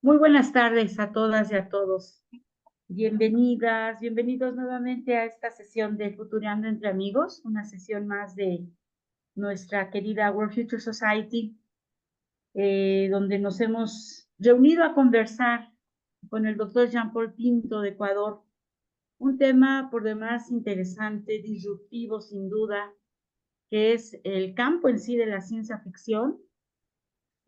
Muy buenas tardes a todas y a todos. Bienvenidas, bienvenidos nuevamente a esta sesión de Futureando entre Amigos, una sesión más de nuestra querida World Future Society, donde nos hemos reunido a conversar con el doctor Jean-Paul Pinto de Ecuador, un tema por demás interesante, disruptivo sin duda, que es el campo en sí de la ciencia ficción,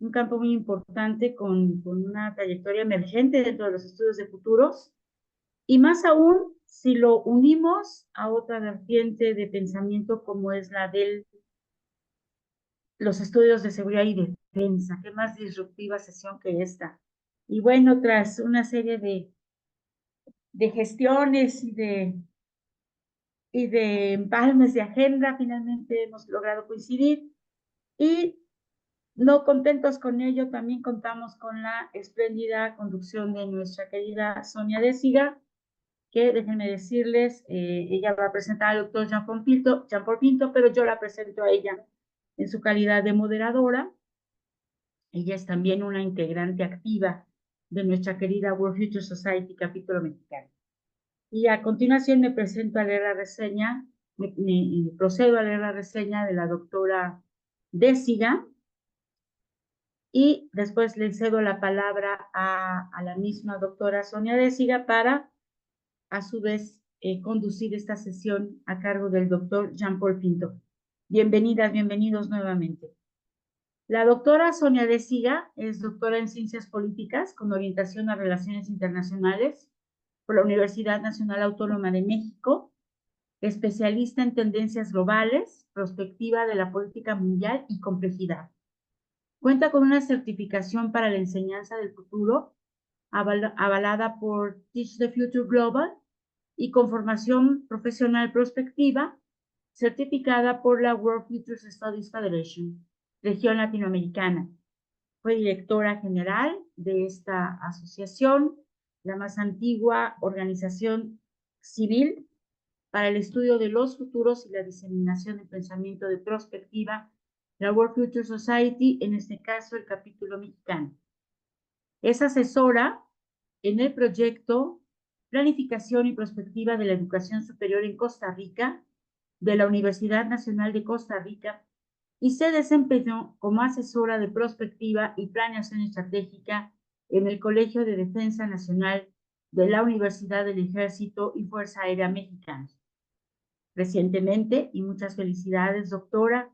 un campo muy importante con una trayectoria emergente dentro de los estudios de futuros. Y más aún si lo unimos a otra vertiente de pensamiento como es la de los estudios de seguridad y defensa. Qué más disruptiva sesión que esta. Y bueno, tras una serie de gestiones y de empalmes de agenda, finalmente hemos logrado coincidir y no contentos con ello, también contamos con la espléndida conducción de nuestra querida Sonia Déciga, que déjenme decirles, ella va a presentar al doctor Jean-Paul Pinto, pero yo la presento a ella en su calidad de moderadora. Ella es también una integrante activa de nuestra querida World Future Society capítulo mexicano. Y a continuación me presento a leer la reseña, procedo a leer la reseña de la doctora Déciga y después le cedo la palabra a la misma doctora Sonia Déciga para a su vez conducir esta sesión a cargo del doctor Jean-Paul Pinto. Bienvenidas, bienvenidos nuevamente. La doctora Sonia de Siga es doctora en Ciencias Políticas con orientación a Relaciones Internacionales por la Universidad Nacional Autónoma de México, especialista en tendencias globales, perspectiva de la política mundial y complejidad. Cuenta con una certificación para la enseñanza del futuro avalada por Teach the Future Global y con formación profesional prospectiva certificada por la World Future Studies Federation, región latinoamericana. Fue directora general de esta asociación, la más antigua organización civil para el estudio de los futuros y la diseminación del pensamiento de prospectiva, la World Future Society, en este caso el capítulo mexicano. Es asesora en el proyecto Planificación y Prospectiva de la Educación Superior en Costa Rica de la Universidad Nacional de Costa Rica y se desempeñó como asesora de prospectiva y planeación estratégica en el Colegio de Defensa Nacional de la Universidad del Ejército y Fuerza Aérea Mexicana. Recientemente, y muchas felicidades, doctora,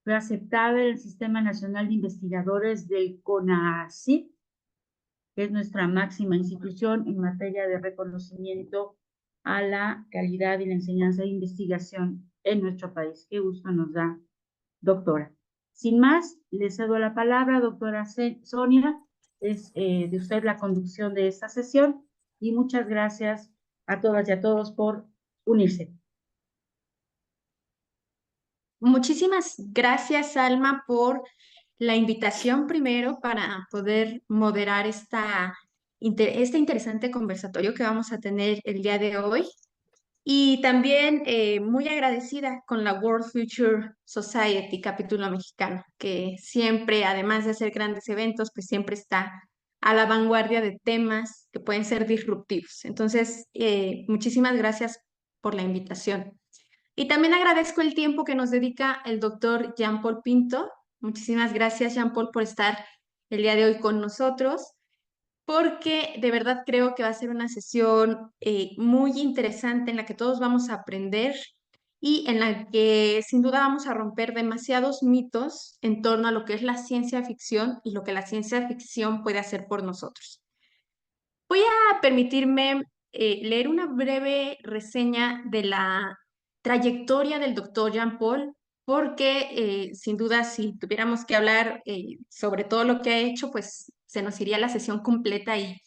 fue aceptada en el Sistema Nacional de Investigadores del CONACYT, que es nuestra máxima institución en materia de reconocimiento a la calidad y la enseñanza de investigación en nuestro país. Qué gusto nos da, doctora. Sin más, le cedo la palabra, doctora Sonia. Es de usted la conducción de esta sesión y muchas gracias a todas y a todos por unirse. Muchísimas gracias, Alma, por la invitación primero para poder moderar este interesante conversatorio que vamos a tener el día de hoy. Y también muy agradecida con la World Future Society, capítulo mexicano, que siempre, además de hacer grandes eventos, pues siempre está a la vanguardia de temas que pueden ser disruptivos. Entonces, muchísimas gracias por la invitación. Y también agradezco el tiempo que nos dedica el doctor Jean-Paul Pinto. Muchísimas gracias, Jean-Paul, por estar el día de hoy con nosotros, porque de verdad creo que va a ser una sesión muy interesante en la que todos vamos a aprender y en la que sin duda vamos a romper demasiados mitos en torno a lo que es la ciencia ficción y lo que la ciencia ficción puede hacer por nosotros. Voy a permitirme leer una breve reseña de la trayectoria del doctor Jean Paul, porque sin duda si tuviéramos que hablar sobre todo lo que ha hecho, pues se nos iría la sesión completa ahí.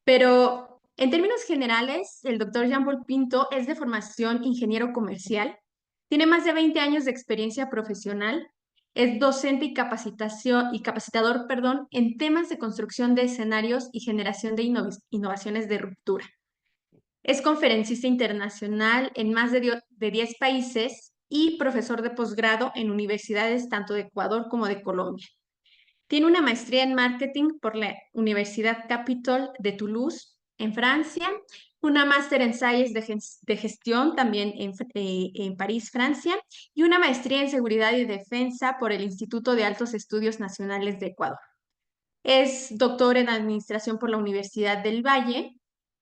Pero en términos generales, el doctor Jean Paul Pinto es de formación ingeniero comercial, tiene más de 20 años de experiencia profesional. Es docente y capacitador, perdón, en temas de construcción de escenarios y generación de innovaciones de ruptura. Es conferencista internacional en más de 10 países y profesor de posgrado en universidades tanto de Ecuador como de Colombia. Tiene una maestría en marketing por la Universidad Capitol de Toulouse, en Francia, una máster en Science de Gestión también en París, Francia, y una maestría en Seguridad y Defensa por el Instituto de Altos Estudios Nacionales de Ecuador. Es doctor en Administración por la Universidad del Valle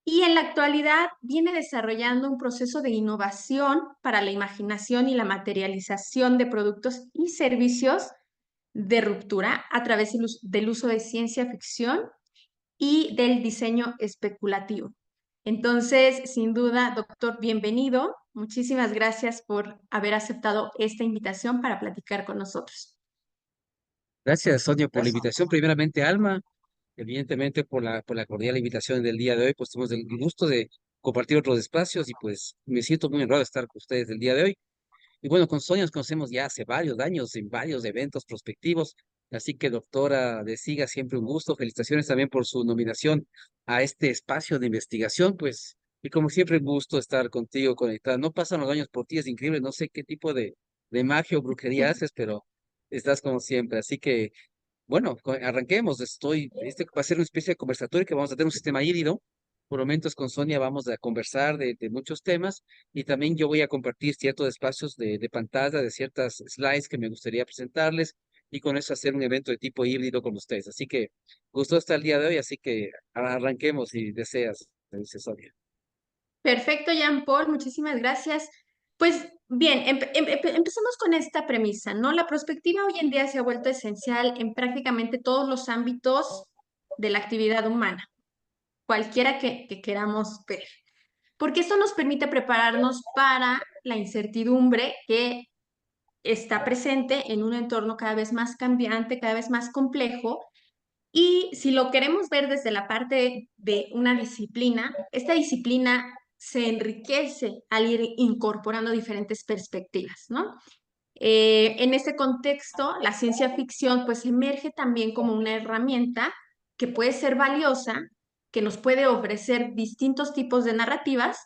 y en la actualidad viene desarrollando un proceso de innovación para la imaginación y la materialización de productos y servicios de ruptura a través del uso de ciencia ficción y del diseño especulativo. Entonces, sin duda, doctor, bienvenido. Muchísimas gracias por haber aceptado esta invitación para platicar con nosotros. Gracias, Sonia, por la invitación. Primeramente, Alma, evidentemente por la cordial invitación del día de hoy, pues tenemos el gusto de compartir otros espacios y pues me siento muy honrado de estar con ustedes el día de hoy. Y bueno, con Sonia nos conocemos ya hace varios años en varios eventos prospectivos, así que doctora De Siga, siempre un gusto. Felicitaciones también por su nominación a este espacio de investigación, pues, y como siempre un gusto estar contigo conectada. No pasan los años por ti, es increíble, no sé qué tipo de magia o brujería haces, pero estás como siempre, así que bueno, arranquemos. Este va a ser una especie de conversatorio que vamos a tener un sistema híbrido. Por momentos con Sonia vamos a conversar de muchos temas y también yo voy a compartir ciertos espacios de pantalla, de ciertas slides que me gustaría presentarles y con eso hacer un evento de tipo híbrido con ustedes. Así que gusto estar el día de hoy, así que arranquemos si deseas, dice Sonia. Perfecto, Jean Paul, muchísimas gracias. Pues bien, empecemos con esta premisa, ¿no? La prospectiva hoy en día se ha vuelto esencial en prácticamente todos los ámbitos de la actividad humana, cualquiera que queramos ver, porque esto nos permite prepararnos para la incertidumbre que está presente en un entorno cada vez más cambiante, cada vez más complejo. Y si lo queremos ver desde la parte de una disciplina, esta disciplina se enriquece al ir incorporando diferentes perspectivas, ¿no? En este contexto, la ciencia ficción pues emerge también como una herramienta que puede ser valiosa, que nos puede ofrecer distintos tipos de narrativas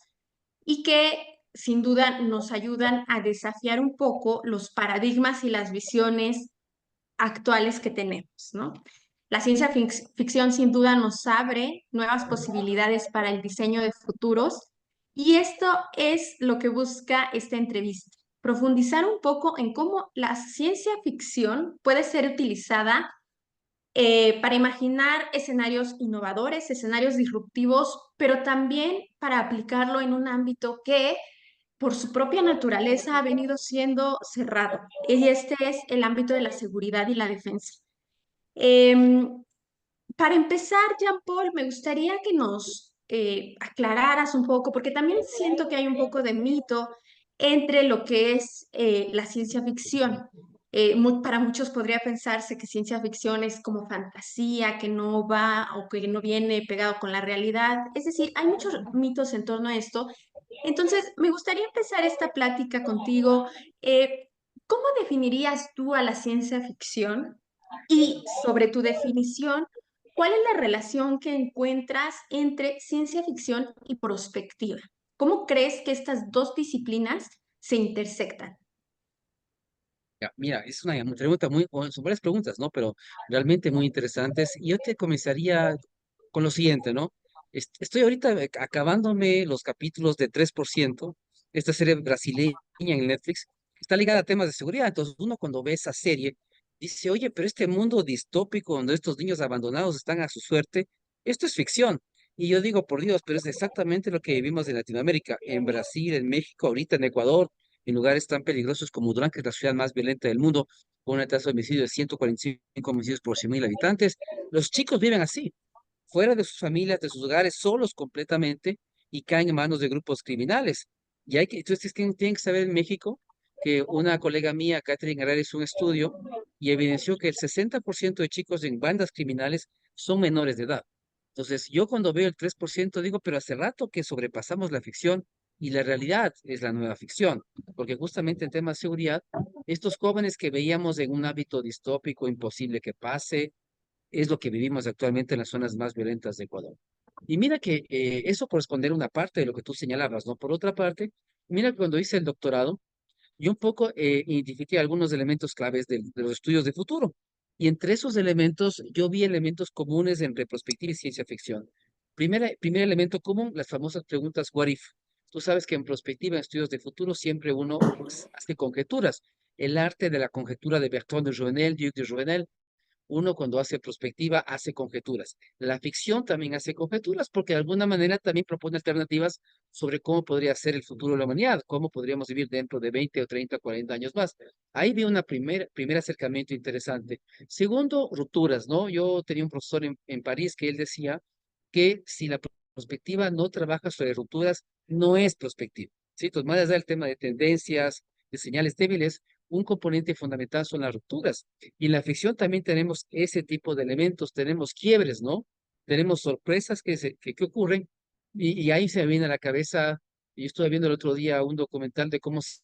y que sin duda nos ayudan a desafiar un poco los paradigmas y las visiones actuales que tenemos, ¿no? La ciencia ficción sin duda nos abre nuevas posibilidades para el diseño de futuros y esto es lo que busca esta entrevista, profundizar un poco en cómo la ciencia ficción puede ser utilizada para imaginar escenarios innovadores, escenarios disruptivos, pero también para aplicarlo en un ámbito que por su propia naturaleza ha venido siendo cerrado. Y este es el ámbito de la seguridad y la defensa. Em, para empezar, Jean-Paul, me gustaría que nos aclararas un poco, porque también siento que hay un poco de mito entre lo que es la ciencia ficción. Para muchos podría pensarse que ciencia ficción es como fantasía, que no va o que no viene pegado con la realidad. Es decir, hay muchos mitos en torno a esto. Entonces, me gustaría empezar esta plática contigo. ¿Cómo definirías tú a la ciencia ficción? Y sobre tu definición, ¿cuál es la relación que encuentras entre ciencia ficción y prospectiva? ¿Cómo crees que estas dos disciplinas se intersectan? Ya, mira, es una pregunta muy, bueno, son varias preguntas, ¿no? Pero realmente muy interesantes. Y yo te comenzaría con lo siguiente, ¿no? Estoy ahorita acabándome los capítulos de 3%, esta serie brasileña en Netflix, que está ligada a temas de seguridad. Entonces, uno cuando ve esa serie dice, oye, pero este mundo distópico donde estos niños abandonados están a su suerte, esto es ficción. Y yo digo, por Dios, pero es exactamente lo que vivimos en Latinoamérica, en Brasil, en México, ahorita en Ecuador, en lugares tan peligrosos como Durán, que es la ciudad más violenta del mundo, con una tasa de homicidio de 145 homicidios por 100.000 habitantes. Los chicos viven así, fuera de sus familias, de sus hogares, solos completamente y caen en manos de grupos criminales. Y hay que, entonces tienen que saber en México que una colega mía, Catherine Herrera, hizo un estudio y evidenció que el 60% de chicos en bandas criminales son menores de edad. Entonces, yo cuando veo el 3% digo, pero hace rato que sobrepasamos la ficción y la realidad es la nueva ficción, porque justamente en temas de seguridad, estos jóvenes que veíamos en un hábito distópico, imposible que pase, es lo que vivimos actualmente en las zonas más violentas de Ecuador. Y mira que eso corresponde a una parte de lo que tú señalabas, ¿no? Por otra parte, mira que cuando hice el doctorado, yo un poco identifiqué algunos elementos claves de los estudios de futuro. Y entre esos elementos, yo vi elementos comunes entre perspectiva y ciencia ficción. Primer elemento común, las famosas preguntas what if. Tú sabes que en perspectiva, en estudios de futuro, siempre uno hace conjeturas. El arte de la conjetura de Bertrand de Jouvenel, Duc de Jouvenel, uno cuando hace prospectiva hace conjeturas. La ficción también hace conjeturas porque de alguna manera también propone alternativas sobre cómo podría ser el futuro de la humanidad, cómo podríamos vivir dentro de 20 o 30 o 40 años más. Ahí vi una primer acercamiento interesante. Segundo, rupturas, ¿no? Yo tenía un profesor en París que él decía que si la prospectiva no trabaja sobre rupturas, no es prospectiva. ¿Sí? Entonces, más allá del tema de tendencias, de señales débiles, un componente fundamental son las rupturas. Y en la ficción también tenemos ese tipo de elementos, tenemos quiebres, ¿no? Tenemos sorpresas que ocurren y ahí se me viene a la cabeza, yo estuve viendo el otro día un documental de cómo se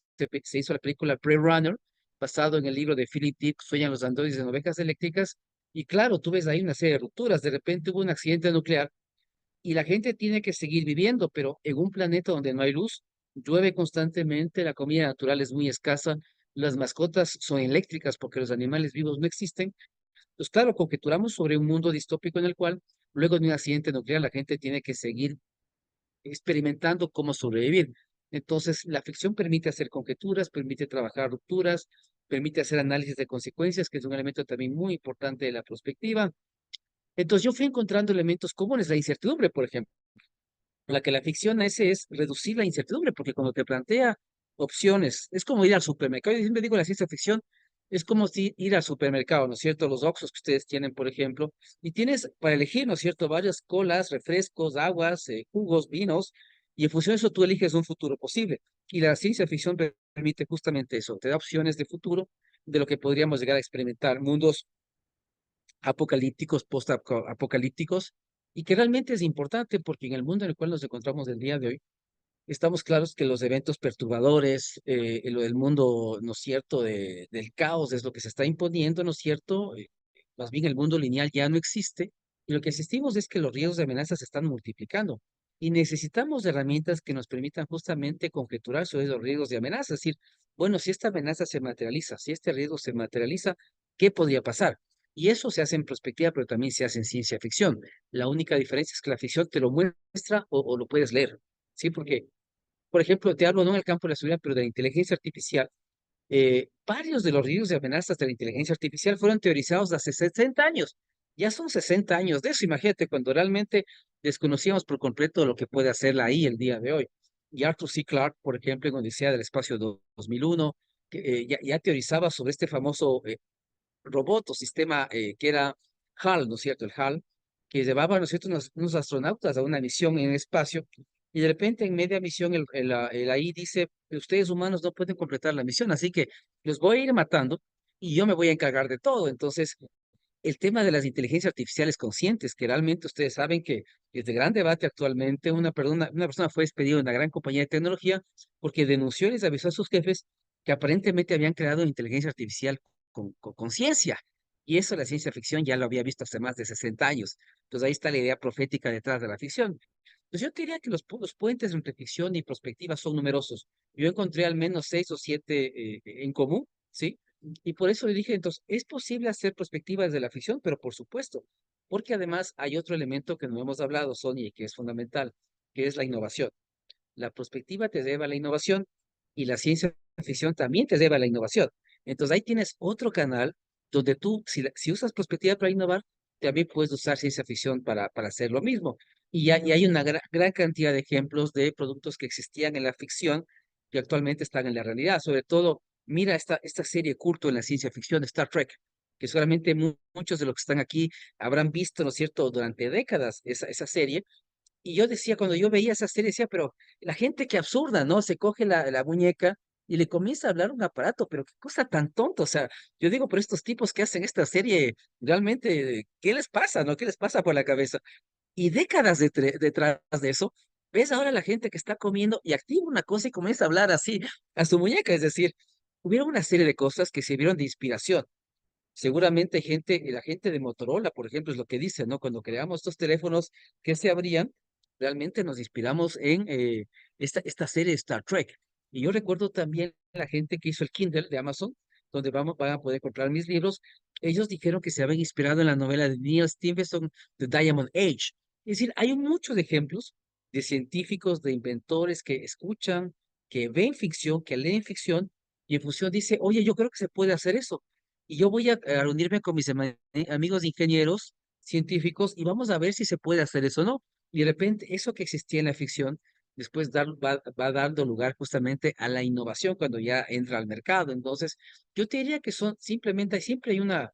hizo la película Prey Runner, basado en el libro de Philip Dick, Sueñan los androides en ovejas eléctricas, y claro, tú ves ahí una serie de rupturas, de repente hubo un accidente nuclear y la gente tiene que seguir viviendo, pero en un planeta donde no hay luz, llueve constantemente, la comida natural es muy escasa, las mascotas son eléctricas porque los animales vivos no existen. Entonces, claro, conjeturamos sobre un mundo distópico en el cual, luego de un accidente nuclear, la gente tiene que seguir experimentando cómo sobrevivir. Entonces, la ficción permite hacer conjeturas, permite trabajar rupturas, permite hacer análisis de consecuencias, que es un elemento también muy importante de la perspectiva. Entonces, yo fui encontrando elementos comunes, la incertidumbre, por ejemplo. La que la ficción hace es reducir la incertidumbre, porque cuando te plantea opciones, es como ir al supermercado. Yo siempre digo la ciencia ficción, es como si ir al supermercado, ¿no es cierto? Los Oxxos que ustedes tienen, por ejemplo, y tienes para elegir, ¿no es cierto? Varias colas, refrescos, aguas, jugos, vinos, y en función de eso tú eliges un futuro posible. Y la ciencia ficción permite justamente eso, te da opciones de futuro de lo que podríamos llegar a experimentar, mundos apocalípticos, post-apocalípticos, y que realmente es importante porque en el mundo en el cual nos encontramos el día de hoy, estamos claros que los eventos perturbadores, el mundo, ¿no es cierto?, del caos es lo que se está imponiendo, ¿no es cierto? Más bien el mundo lineal ya no existe, y lo que asistimos es que los riesgos de amenazas se están multiplicando. Y necesitamos herramientas que nos permitan justamente conjeturar sobre esos riesgos de amenaza. Es decir, bueno, si esta amenaza se materializa, si este riesgo se materializa, ¿qué podría pasar? Y eso se hace en perspectiva, pero también se hace en ciencia ficción. La única diferencia es que la ficción te lo muestra o lo puedes leer. ¿Sí? Porque por ejemplo, te hablo no en el campo de la seguridad, pero de la inteligencia artificial. Varios de los riesgos y amenazas de la inteligencia artificial fueron teorizados hace 60 años. Ya son 60 años de eso, imagínate, cuando realmente desconocíamos por completo lo que puede hacer la AI el día de hoy. Y Arthur C. Clarke, por ejemplo, en Odisea del Espacio 2001, que, ya teorizaba sobre este famoso robot o sistema que era HAL, ¿no es cierto? El HAL, que llevaba, ¿no es cierto?, unos astronautas a una misión en el espacio, y de repente en media misión el AI dice, ustedes humanos no pueden completar la misión, así que los voy a ir matando y yo me voy a encargar de todo. Entonces, el tema de las inteligencias artificiales conscientes, que realmente ustedes saben que es de gran debate actualmente, una persona fue despedida de una gran compañía de tecnología porque denunció y les avisó a sus jefes que aparentemente habían creado una inteligencia artificial con conciencia. Y eso la ciencia ficción ya lo había visto hace más de 60 años. Entonces ahí está la idea profética detrás de la ficción. Entonces yo diría que los puentes entre ficción y perspectiva son numerosos. Yo encontré al menos 6 o 7 en común, ¿sí? Y por eso le dije, entonces, es posible hacer perspectiva desde la ficción, pero por supuesto, porque además hay otro elemento que no hemos hablado, Sonia, y que es fundamental, que es la innovación. La perspectiva te lleva a la innovación y la ciencia ficción también te lleva a la innovación. Entonces ahí tienes otro canal donde tú, si usas perspectiva para innovar, también puedes usar ciencia ficción para hacer lo mismo. Y hay una gran cantidad de ejemplos de productos que existían en la ficción que actualmente están en la realidad. Sobre todo, mira esta serie culto en la ciencia ficción, Star Trek, que seguramente muchos de los que están aquí habrán visto, ¿no es cierto?, durante décadas esa serie, y yo decía, cuando yo veía esa serie, decía, pero la gente qué absurda, ¿no? Se coge la muñeca y le comienza a hablar un aparato, pero qué cosa tan tonta. O sea, yo digo, pero estos tipos que hacen esta serie, realmente, ¿qué les pasa, no? ¿Qué les pasa por la cabeza? Y décadas detrás de eso, ves ahora la gente que está comiendo y activa una cosa y comienza a hablar así a su muñeca. Es decir, hubieron una serie de cosas que sirvieron de inspiración. Seguramente la gente de Motorola, por ejemplo, es lo que dice, ¿no? Cuando creamos estos teléfonos que se abrían, realmente nos inspiramos en esta serie Star Trek. Y yo recuerdo también la gente que hizo el Kindle de Amazon, donde van a poder comprar mis libros. Ellos dijeron que se habían inspirado en la novela de Neil Stephenson, The Diamond Age. Es decir, hay muchos ejemplos de científicos, de inventores que escuchan, que ven ficción, que leen ficción, y en función dice, oye, yo creo que se puede hacer eso. Y yo voy a reunirme con mis amigos ingenieros, científicos, y vamos a ver si se puede hacer eso o no. Y de repente, eso que existía en la ficción, después va dando lugar justamente a la innovación cuando ya entra al mercado. Entonces, yo te diría que son simplemente, siempre hay una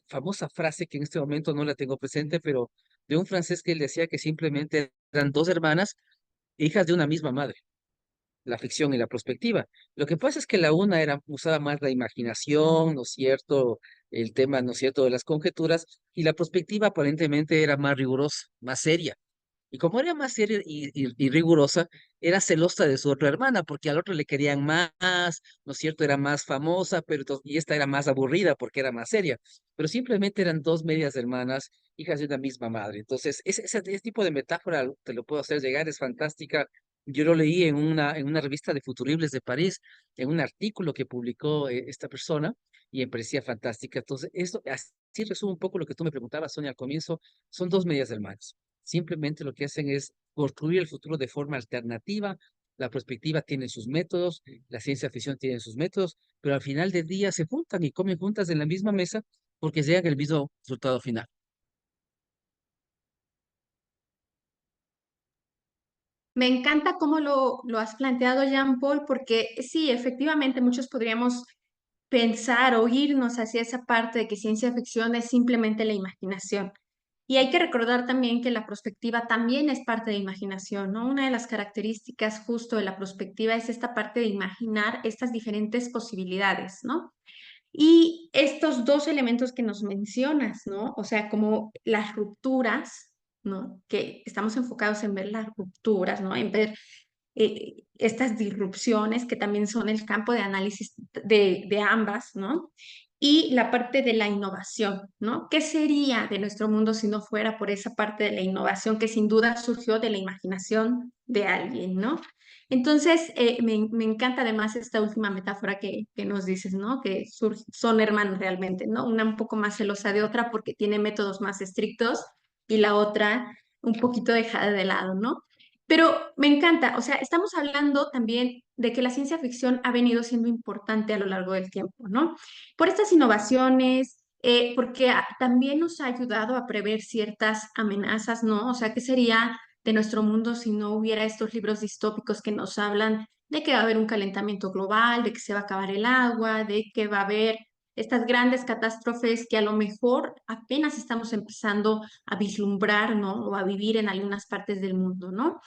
famosa frase que en este momento no la tengo presente, pero de un francés que él decía que simplemente eran dos hermanas, hijas de una misma madre, la ficción y la prospectiva. Lo que pasa es que la una usaba más la imaginación, ¿no es cierto? El tema, ¿no es cierto?, de las conjeturas, y la prospectiva aparentemente era más rigurosa, más seria. Y como era más seria y rigurosa, era celosa de su otra hermana, porque al otro le querían más, ¿no es cierto? Era más famosa, y esta era más aburrida porque era más seria. Pero simplemente eran dos medias hermanas, hijas de una misma madre. Entonces, ese tipo de metáfora te lo puedo hacer llegar, es fantástica. Yo lo leí en una revista de Futuribles de París, en un artículo que publicó esta persona, y me parecía fantástica. Entonces, esto así resume un poco lo que tú me preguntabas, Sonia, al comienzo. Son dos medias hermanas. Simplemente lo que hacen es construir el futuro de forma alternativa. La perspectiva tiene sus métodos, la ciencia ficción tiene sus métodos, pero al final del día se juntan y comen juntas en la misma mesa porque llegan al mismo resultado final. Me encanta cómo lo has planteado, Jean-Paul, porque sí, efectivamente muchos podríamos pensar o irnos hacia esa parte de que ciencia ficción es simplemente la imaginación. Y hay que recordar también que la prospectiva también es parte de imaginación, ¿no? Una de las características justo de la prospectiva es esta parte de imaginar estas diferentes posibilidades, ¿no? Y estos dos elementos que nos mencionas, ¿no? O sea, como las rupturas, ¿no? Que estamos enfocados en ver las rupturas, ¿no? En ver estas disrupciones que también son el campo de análisis de ambas, ¿no? Y la parte de la innovación, ¿no? ¿Qué sería de nuestro mundo si no fuera por esa parte de la innovación que sin duda surgió de la imaginación de alguien, ¿no? Entonces, me encanta además esta última metáfora que nos dices, ¿no? Que son hermanos realmente, ¿no? Una un poco más celosa de otra porque tiene métodos más estrictos y la otra un poquito dejada de lado, ¿no? Pero me encanta, o sea, estamos hablando también de que la ciencia ficción ha venido siendo importante a lo largo del tiempo, ¿no? Por estas innovaciones, porque también nos ha ayudado a prever ciertas amenazas, ¿no? O sea, ¿qué sería de nuestro mundo si no hubiera estos libros distópicos que nos hablan de que va a haber un calentamiento global, de que se va a acabar el agua, de que va a haber estas grandes catástrofes que a lo mejor apenas estamos empezando a vislumbrar, ¿no? O a vivir en algunas partes del mundo, ¿no?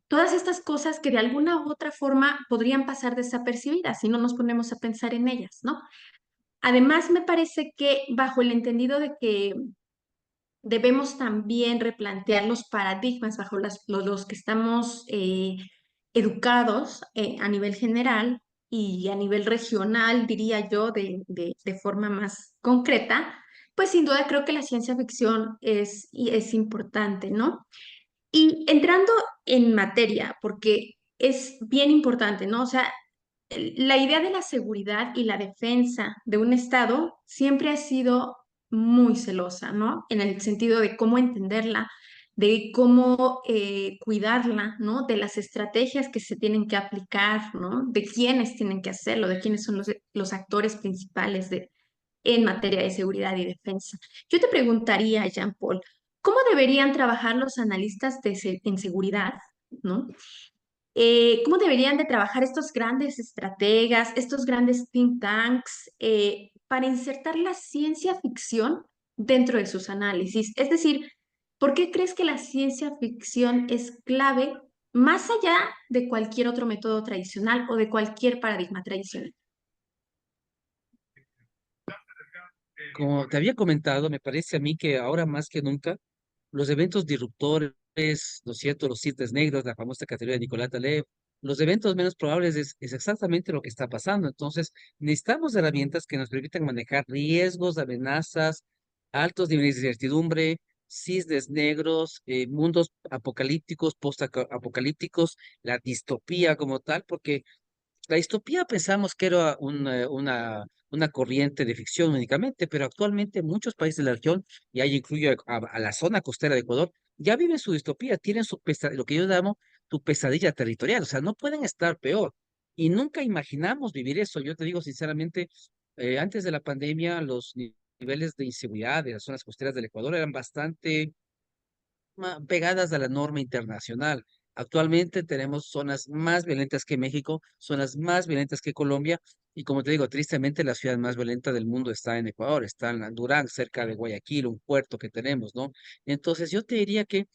Todas estas cosas que de alguna u otra forma podrían pasar desapercibidas si no nos ponemos a pensar en ellas, ¿no? Además, me parece que bajo el entendido de que debemos también replantear los paradigmas bajo los que estamos educados a nivel general y a nivel regional, diría yo, de forma más concreta, pues sin duda creo que la ciencia ficción es importante, ¿no? Y entrando en materia, porque es bien importante, ¿no? O sea, la idea de la seguridad y la defensa de un Estado siempre ha sido muy celosa, ¿no? En el sentido de cómo entenderla, de cómo cuidarla, ¿no? De las estrategias que se tienen que aplicar, ¿no? De quiénes tienen que hacerlo, de quiénes son los actores principales en materia de seguridad y defensa. Yo te preguntaría, Jean-Paul, ¿cómo deberían trabajar los analistas en seguridad, ¿no? ¿Cómo deberían de trabajar estos grandes estrategas, estos grandes think tanks para insertar la ciencia ficción dentro de sus análisis? Es decir, ¿por qué crees que la ciencia ficción es clave más allá de cualquier otro método tradicional o de cualquier paradigma tradicional? Como te había comentado, me parece a mí que ahora más que nunca, los eventos disruptores, ¿no es cierto? Los cisnes negros, la famosa categoría de Nicolás Taleb, los eventos menos probables es exactamente lo que está pasando. Entonces, necesitamos herramientas que nos permitan manejar riesgos, amenazas, altos niveles de incertidumbre, cisnes negros, mundos apocalípticos, post-apocalípticos, la distopía como tal, porque La distopía pensamos que era una corriente de ficción únicamente, pero actualmente muchos países de la región, y ahí incluyo a la zona costera de Ecuador, ya viven su distopía, tienen lo que yo llamo tu pesadilla territorial, o sea, no pueden estar peor. Y nunca imaginamos vivir eso. Yo te digo sinceramente, antes de la pandemia, los niveles de inseguridad de las zonas costeras del Ecuador eran bastante pegadas a la norma internacional. Actualmente tenemos zonas más violentas que México, zonas más violentas que Colombia, y como te digo, tristemente la ciudad más violenta del mundo está en Ecuador, está en Durán, cerca de Guayaquil, un puerto que tenemos, ¿no? Entonces yo te diría que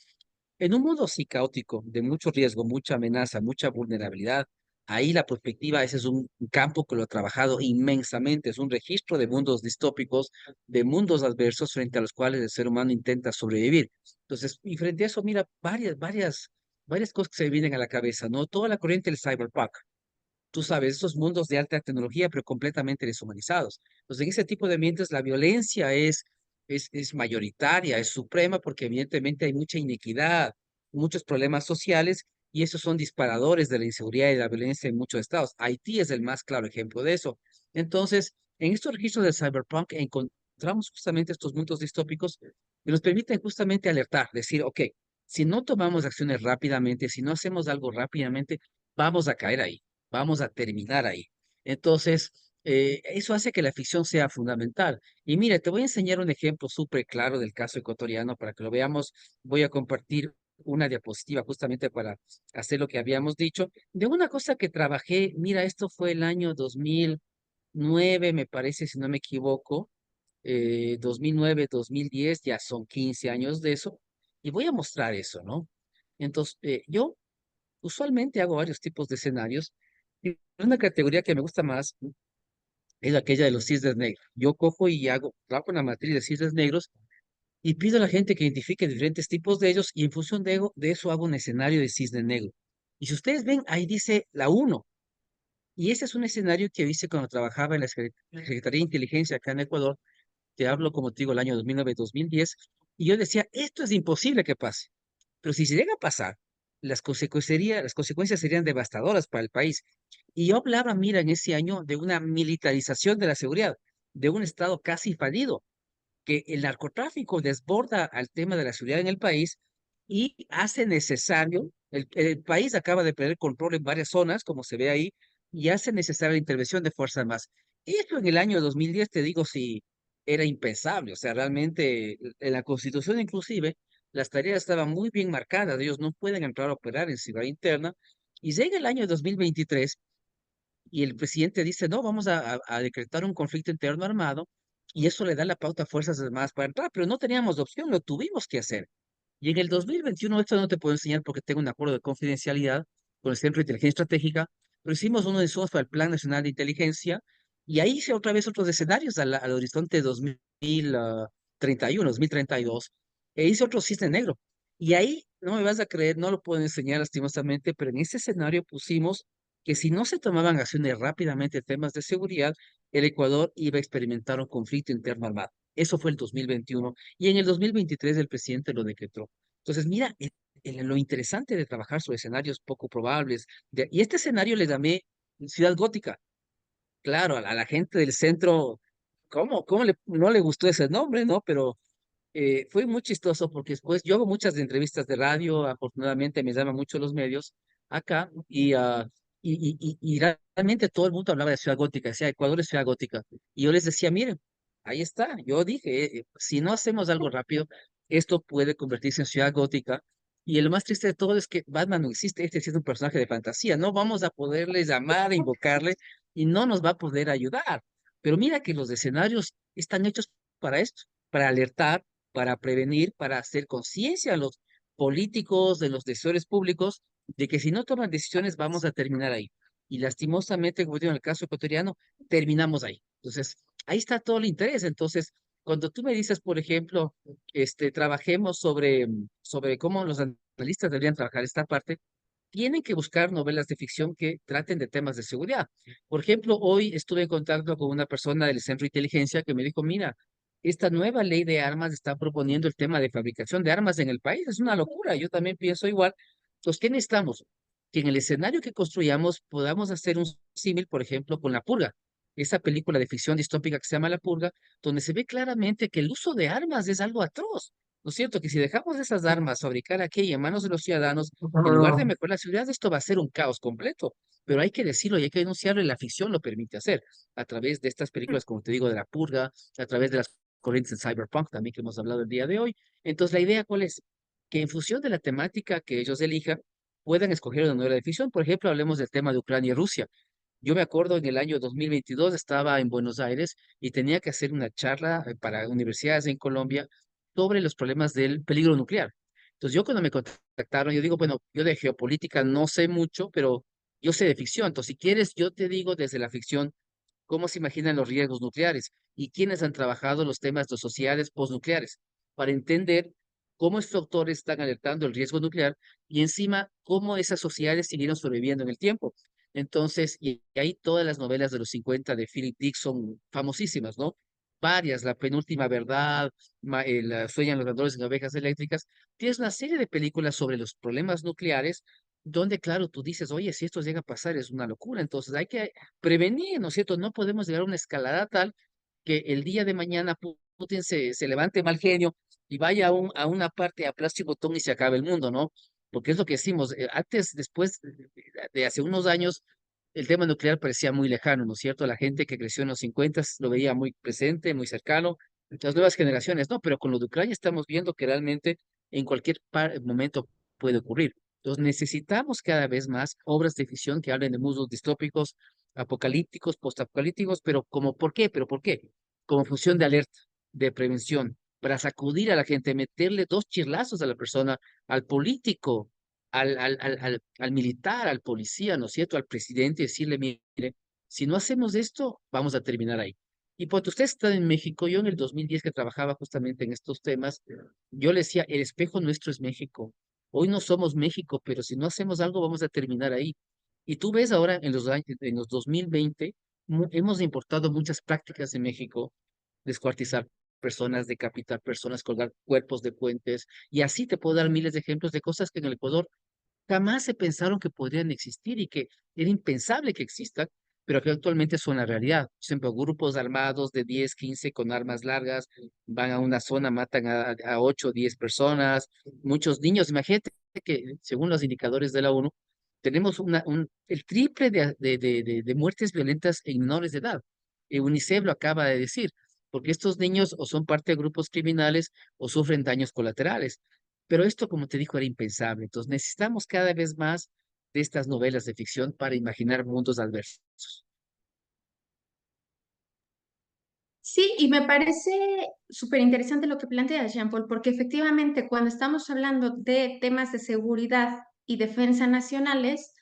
en un mundo así caótico, de mucho riesgo, mucha amenaza, mucha vulnerabilidad, ahí la perspectiva, ese es un campo que lo ha trabajado inmensamente, es un registro de mundos distópicos, de mundos adversos frente a los cuales el ser humano intenta sobrevivir. Entonces, y frente a eso, mira, varias cosas que se me vienen a la cabeza, ¿no? Toda la corriente del cyberpunk. Tú sabes, esos mundos de alta tecnología, pero completamente deshumanizados. Entonces, en ese tipo de ambientes, la violencia es mayoritaria, es suprema, porque evidentemente hay mucha inequidad, muchos problemas sociales, y esos son disparadores de la inseguridad y de la violencia en muchos estados. Haití es el más claro ejemplo de eso. Entonces, en estos registros del cyberpunk encontramos justamente estos mundos distópicos que nos permiten justamente alertar, decir, ok, si no tomamos acciones rápidamente, si no hacemos algo rápidamente, vamos a caer ahí, vamos a terminar ahí. Entonces, eso hace que la ficción sea fundamental. Y mira, te voy a enseñar un ejemplo súper claro del caso ecuatoriano para que lo veamos. Voy a compartir una diapositiva justamente para hacer lo que habíamos dicho, de una cosa que trabajé. Mira, esto fue el año 2009, me parece, si no me equivoco, 2009, 2010, ya son 15 años de eso, y voy a mostrar eso, ¿no? Entonces, yo usualmente hago varios tipos de escenarios, y una categoría que me gusta más es aquella de los cisnes negros. Yo cojo y trabajo una matriz de cisnes negros y pido a la gente que identifique diferentes tipos de ellos, y en función de eso hago un escenario de cisne negro. Y si ustedes ven, ahí dice la uno, y ese es un escenario que hice cuando trabajaba en la Secretaría de Inteligencia acá en Ecuador. Te hablo, como te digo, el año 2009-2010, y yo decía, esto es imposible que pase, pero si se llega a pasar, las consecuencias serían devastadoras para el país. Y yo hablaba, mira, en ese año de una militarización de la seguridad, de un Estado casi fallido, que el narcotráfico desborda al tema de la seguridad en el país y hace necesario, el país acaba de perder control en varias zonas, como se ve ahí, y hace necesaria la intervención de Fuerzas Armadas. Esto en el año 2010, te digo, si era impensable, o sea, realmente en la Constitución inclusive, las tareas estaban muy bien marcadas, ellos no pueden entrar a operar en seguridad interna, y llega el año 2023 y el presidente dice, no, vamos a decretar un conflicto interno armado, y eso le da la pauta a Fuerzas Armadas para entrar, pero no teníamos opción, lo tuvimos que hacer. Y en el 2021, esto no te puedo enseñar porque tengo un acuerdo de confidencialidad con el Centro de Inteligencia Estratégica, pero hicimos uno de esos para el Plan Nacional de Inteligencia, y ahí hice otra vez otros escenarios al horizonte 2031, 2032, e hice otro cisne negro. Y ahí, no me vas a creer, no lo puedo enseñar lastimosamente, pero en ese escenario pusimos que si no se tomaban acciones rápidamente en temas de seguridad, el Ecuador iba a experimentar un conflicto interno armado. Eso fue el 2021, y en el 2023 el presidente lo decretó. Entonces, mira, lo interesante de trabajar sobre escenarios poco probables, y este escenario le llamé Ciudad Gótica. Claro, a la gente del centro, no le gustó ese nombre, ¿no? Pero fue muy chistoso porque después yo hago muchas entrevistas de radio, afortunadamente me llaman mucho los medios acá, y realmente todo el mundo hablaba de Ciudad Gótica, decía, Ecuador es Ciudad Gótica. Y yo les decía, miren, ahí está, yo dije, si no hacemos algo rápido, esto puede convertirse en Ciudad Gótica. Y lo más triste de todo es que Batman no existe, este sí es un personaje de fantasía, no vamos a poderle llamar, invocarle, y no nos va a poder ayudar. Pero mira que los escenarios están hechos para esto, para alertar, para prevenir, para hacer conciencia a los políticos, de los decisores públicos, de que si no toman decisiones vamos a terminar ahí. Y lastimosamente, como digo, en el caso ecuatoriano, terminamos ahí. Entonces, ahí está todo el interés. Entonces, cuando tú me dices, por ejemplo, trabajemos sobre cómo los analistas deberían trabajar esta parte, tienen que buscar novelas de ficción que traten de temas de seguridad. Por ejemplo, hoy estuve en contacto con una persona del Centro de Inteligencia que me dijo, mira, esta nueva ley de armas está proponiendo el tema de fabricación de armas en el país. Es una locura. Yo también pienso igual. Entonces, ¿qué necesitamos? que en el escenario que construyamos podamos hacer un símil, por ejemplo, con La Purga, esa película de ficción distópica que se llama La Purga, donde se ve claramente que el uso de armas es algo atroz. ¿No es cierto? Que si dejamos esas armas fabricar aquí en manos de los ciudadanos, en lugar de mejorar la ciudad, esto va a ser un caos completo. Pero hay que decirlo y hay que denunciarlo, y la ficción lo permite hacer a través de estas películas, como te digo, de La Purga, a través de las corrientes en cyberpunk también que hemos hablado el día de hoy. Entonces, la idea, ¿cuál es? Que en función de la temática que ellos elijan, puedan escoger una novela de ficción. Por ejemplo, hablemos del tema de Ucrania y Rusia. Yo me acuerdo en el año 2022 estaba en Buenos Aires y tenía que hacer una charla para universidades en Colombia sobre los problemas del peligro nuclear. Entonces yo cuando me contactaron, yo digo, bueno, yo de geopolítica no sé mucho, pero yo sé de ficción. Entonces, si quieres, yo te digo desde la ficción cómo se imaginan los riesgos nucleares y quiénes han trabajado los temas de sociales postnucleares para entender cómo estos autores están alertando el riesgo nuclear y encima cómo esas sociedades siguieron sobreviviendo en el tiempo. Entonces, y hay todas las novelas de los 50 de Philip Dixon, famosísimas, ¿no? Varias, La Penúltima Verdad, Sueñan los Ladrones en Ovejas Eléctricas. Tienes una serie de películas sobre los problemas nucleares, donde, claro, tú dices, oye, si esto llega a pasar es una locura, entonces hay que prevenir, ¿no es cierto? No podemos llegar a una escalada tal que el día de mañana Putin se levante mal genio y vaya a una parte, a plástico botón y se acabe el mundo, ¿no? Porque es lo que decimos, antes, después de hace unos años, el tema nuclear parecía muy lejano, ¿no es cierto? La gente que creció en los 50 lo veía muy presente, muy cercano, las nuevas generaciones, ¿no? Pero con lo de Ucrania estamos viendo que realmente en cualquier momento puede ocurrir. Entonces necesitamos cada vez más obras de ficción que hablen de mundos distópicos, apocalípticos, postapocalípticos, pero como, ¿por qué? ¿Pero por qué? Como función de alerta, de prevención, para sacudir a la gente, meterle dos chirlazos a la persona, al político, al militar, al policía, ¿no es cierto? Al presidente, decirle, mire, si no hacemos esto, vamos a terminar ahí. Y cuando usted está en México, yo en el 2010 que trabajaba justamente en estos temas, yo le decía, el espejo nuestro es México. Hoy no somos México, pero si no hacemos algo, vamos a terminar ahí. Y tú ves ahora en los 2020, hemos importado muchas prácticas de México, descuartizar personas, decapitar personas, colgar cuerpos de puentes, y así te puedo dar miles de ejemplos de cosas que en el Ecuador jamás se pensaron que podrían existir y que era impensable que existan, pero que actualmente son la realidad. Por ejemplo, grupos armados de 10, 15 con armas largas van a una zona, matan a 8 o 10 personas, muchos niños. Imagínate que, según los indicadores de la ONU, tenemos el triple de muertes violentas en menores de edad. UNICEF lo acaba de decir, porque estos niños o son parte de grupos criminales o sufren daños colaterales. Pero esto, como te dijo, era impensable. Entonces necesitamos cada vez más de estas novelas de ficción para imaginar mundos adversos. Sí, y me parece súper interesante lo que planteas, Jean-Paul, porque efectivamente cuando estamos hablando de temas de seguridad y defensa nacionales,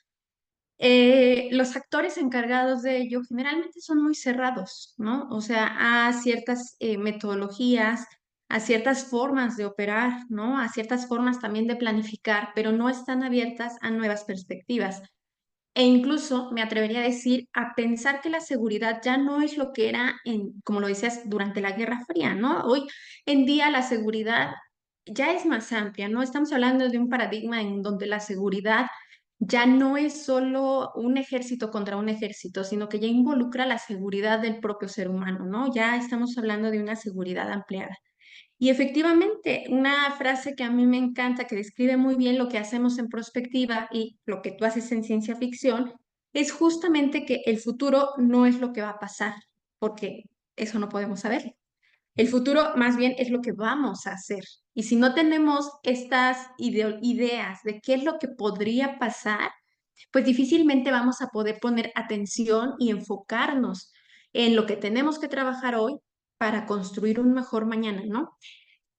los actores encargados de ello generalmente son muy cerrados, ¿no? O sea, a ciertas metodologías, a ciertas formas de operar, ¿no? A ciertas formas también de planificar, pero no están abiertas a nuevas perspectivas. E incluso me atrevería a decir, a pensar que la seguridad ya no es lo que era, como lo decías, durante la Guerra Fría, ¿no? Hoy en día la seguridad ya es más amplia, ¿no? Estamos hablando de un paradigma en donde la seguridad ya no es solo un ejército contra un ejército, sino que ya involucra la seguridad del propio ser humano, ¿no? Ya estamos hablando de una seguridad ampliada. Y efectivamente, una frase que a mí me encanta, que describe muy bien lo que hacemos en prospectiva y lo que tú haces en ciencia ficción, es justamente que el futuro no es lo que va a pasar, porque eso no podemos saber. El futuro más bien es lo que vamos a hacer. Y si no tenemos estas ideas de qué es lo que podría pasar, pues difícilmente vamos a poder poner atención y enfocarnos en lo que tenemos que trabajar hoy para construir un mejor mañana, ¿no?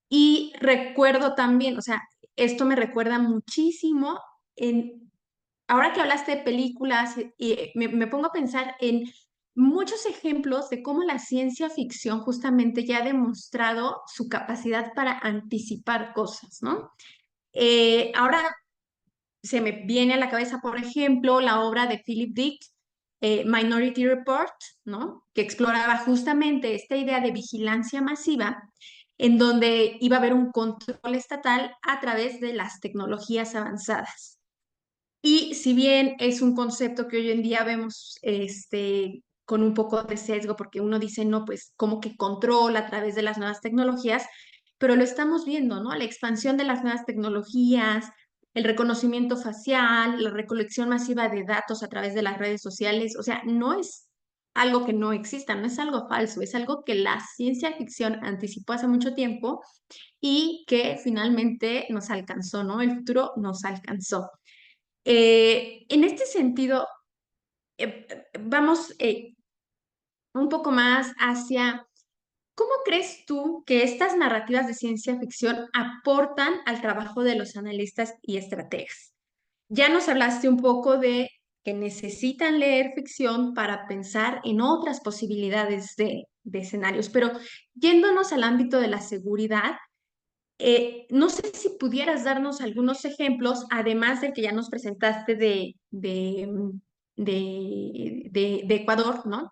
Y recuerdo también, o sea, esto me recuerda muchísimo ahora que hablaste de películas, y me pongo a pensar en muchos ejemplos de cómo la ciencia ficción justamente ya ha demostrado su capacidad para anticipar cosas, ¿no? Ahora se me viene a la cabeza, por ejemplo, la obra de Philip Dick, Minority Report, ¿no? Que exploraba justamente esta idea de vigilancia masiva, en donde iba a haber un control estatal a través de las tecnologías avanzadas. Y si bien es un concepto que hoy en día vemos con un poco de sesgo, porque uno dice, no, pues como que controla a través de las nuevas tecnologías, pero lo estamos viendo, ¿no? La expansión de las nuevas tecnologías, el reconocimiento facial, la recolección masiva de datos a través de las redes sociales, o sea, no es algo que no exista, no es algo falso, es algo que la ciencia ficción anticipó hace mucho tiempo y que finalmente nos alcanzó, ¿no? El futuro nos alcanzó. En este sentido, vamos un poco más hacia, ¿cómo crees tú que estas narrativas de ciencia ficción aportan al trabajo de los analistas y estrategas? Ya nos hablaste un poco de que necesitan leer ficción para pensar en otras posibilidades de escenarios, pero yéndonos al ámbito de la seguridad, no sé si pudieras darnos algunos ejemplos, además del que ya nos presentaste de Ecuador, ¿no?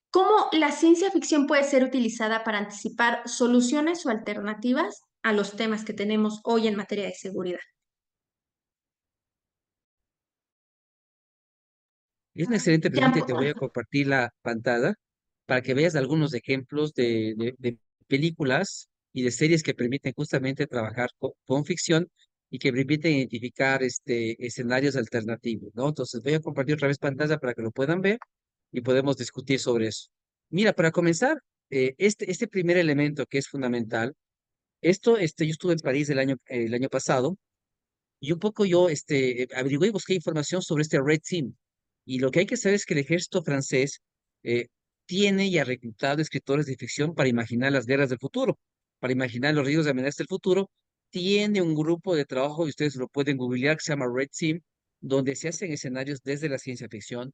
¿Cómo la ciencia ficción puede ser utilizada para anticipar soluciones o alternativas a los temas que tenemos hoy en materia de seguridad? Es una excelente Ya, pregunta y te voy a compartir la pantalla para que veas algunos ejemplos de películas y de series que permiten justamente trabajar con ficción y que permiten identificar escenarios alternativos, ¿no? Entonces voy a compartir otra vez pantalla para que lo puedan ver y podemos discutir sobre eso. Mira, para comenzar, este primer elemento que es fundamental, yo estuve en París el año pasado y un poco yo averigué y busqué información sobre este Red Team. Y lo que hay que saber es que el ejército francés eh, tiene y ha reclutado escritores de ficción para imaginar las guerras del futuro, para imaginar los riesgos de amenaza del futuro. Tiene un grupo de trabajo, y ustedes lo pueden googlear, que se llama Red Team, donde se hacen escenarios desde la ciencia ficción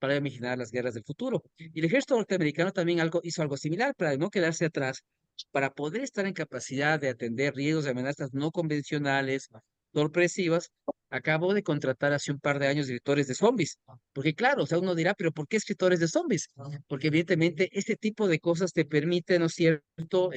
para imaginar las guerras del futuro. Y el ejército norteamericano también hizo algo similar para no quedarse atrás, para poder estar en capacidad de atender riesgos y amenazas no convencionales, sorpresivas. Acabo de contratar hace un par de años escritores de zombies, porque claro, o sea, uno dirá, pero ¿por qué escritores de zombies? Porque evidentemente este tipo de cosas te permite, ¿no es cierto?,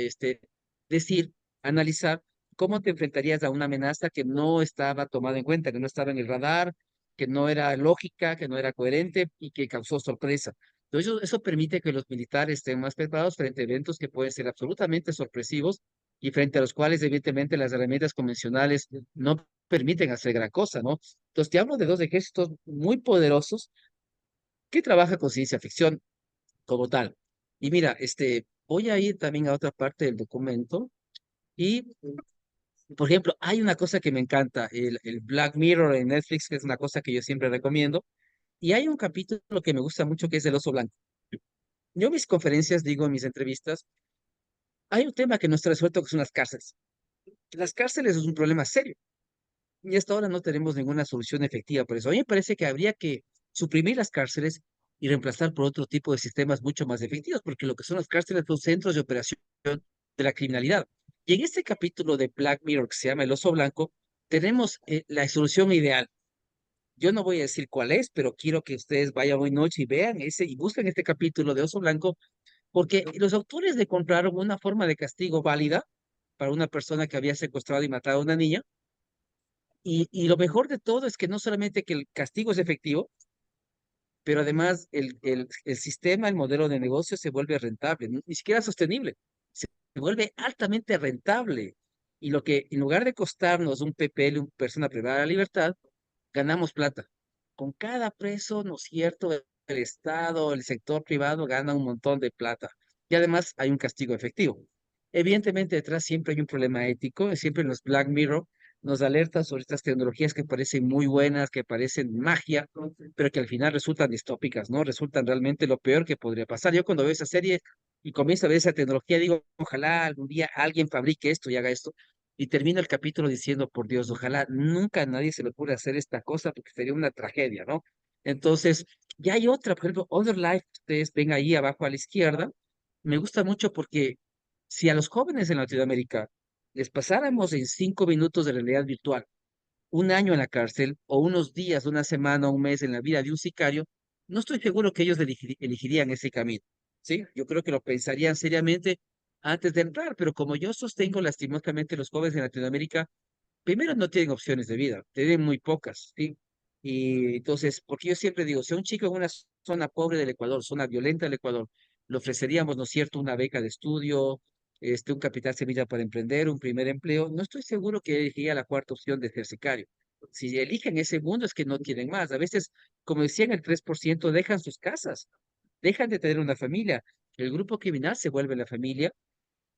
decir, analizar cómo te enfrentarías a una amenaza que no estaba tomada en cuenta, que no estaba en el radar, que no era lógica, que no era coherente y que causó sorpresa. Entonces, eso permite que los militares estén más preparados frente a eventos que pueden ser absolutamente sorpresivos y frente a los cuales, evidentemente, las herramientas convencionales no permiten hacer gran cosa, ¿no? Entonces, te hablo de dos ejércitos muy poderosos que trabajan con ciencia ficción como tal. Y mira, voy a ir también a otra parte del documento y por ejemplo, hay una cosa que me encanta, el Black Mirror en Netflix, que es una cosa que yo siempre recomiendo, y hay un capítulo que me gusta mucho que es el oso blanco. Yo en mis conferencias digo, en mis entrevistas, hay un tema que no está resuelto que son las cárceles. Las cárceles es un problema serio y hasta ahora no tenemos ninguna solución efectiva por eso. A mí me parece que habría que suprimir las cárceles y reemplazar por otro tipo de sistemas mucho más efectivos, porque lo que son las cárceles son centros de operación de la criminalidad. Y en este capítulo de Black Mirror que se llama El oso blanco, tenemos la solución ideal. Yo no voy a decir cuál es, pero quiero que ustedes vayan hoy noche y vean ese y busquen este capítulo de Oso Blanco, porque los autores le encontraron una forma de castigo válida para una persona que había secuestrado y matado a una niña. Y lo mejor de todo es que no solamente que el castigo es efectivo, pero además el sistema, el modelo de negocio se vuelve rentable, ni siquiera sostenible, se vuelve altamente rentable. Y lo que en lugar de costarnos un PPL, una persona privada de la libertad, ganamos plata. Con cada preso, ¿no es cierto? El Estado, el sector privado gana un montón de plata. Y además hay un castigo efectivo. Evidentemente, detrás siempre hay un problema ético. Siempre en los Black Mirror nos alertan sobre estas tecnologías que parecen muy buenas, que parecen magia, pero que al final resultan distópicas, ¿no? Resultan realmente lo peor que podría pasar. Yo cuando veo esa serie y comienzo a ver esa tecnología, digo, ojalá algún día alguien fabrique esto y haga esto. Y termino el capítulo diciendo, por Dios, ojalá nunca a nadie se le ocurra hacer esta cosa porque sería una tragedia, ¿no? Entonces, ya hay otra, por ejemplo, Other Life, ustedes ven ahí abajo a la izquierda, me gusta mucho porque si a los jóvenes en Latinoamérica les pasáramos en 5 minutos de realidad virtual, un año en la cárcel o unos días, una semana, un mes en la vida de un sicario, no estoy seguro que ellos elegirían ese camino, ¿sí? Yo creo que lo pensarían seriamente antes de entrar, pero como yo sostengo lastimosamente los jóvenes en Latinoamérica primero no tienen opciones de vida, tienen muy pocas, ¿sí? Y entonces, porque yo siempre digo, si a un chico en una zona pobre del Ecuador, zona violenta del Ecuador, le ofreceríamos, ¿no es cierto?, una beca de estudio, un capital semilla para emprender, un primer empleo, no estoy seguro que elegiría la cuarta opción de ser sicario. Si eligen ese mundo es que no tienen más. A veces, como decían, el 3% dejan sus casas, dejan de tener una familia. El grupo criminal se vuelve la familia,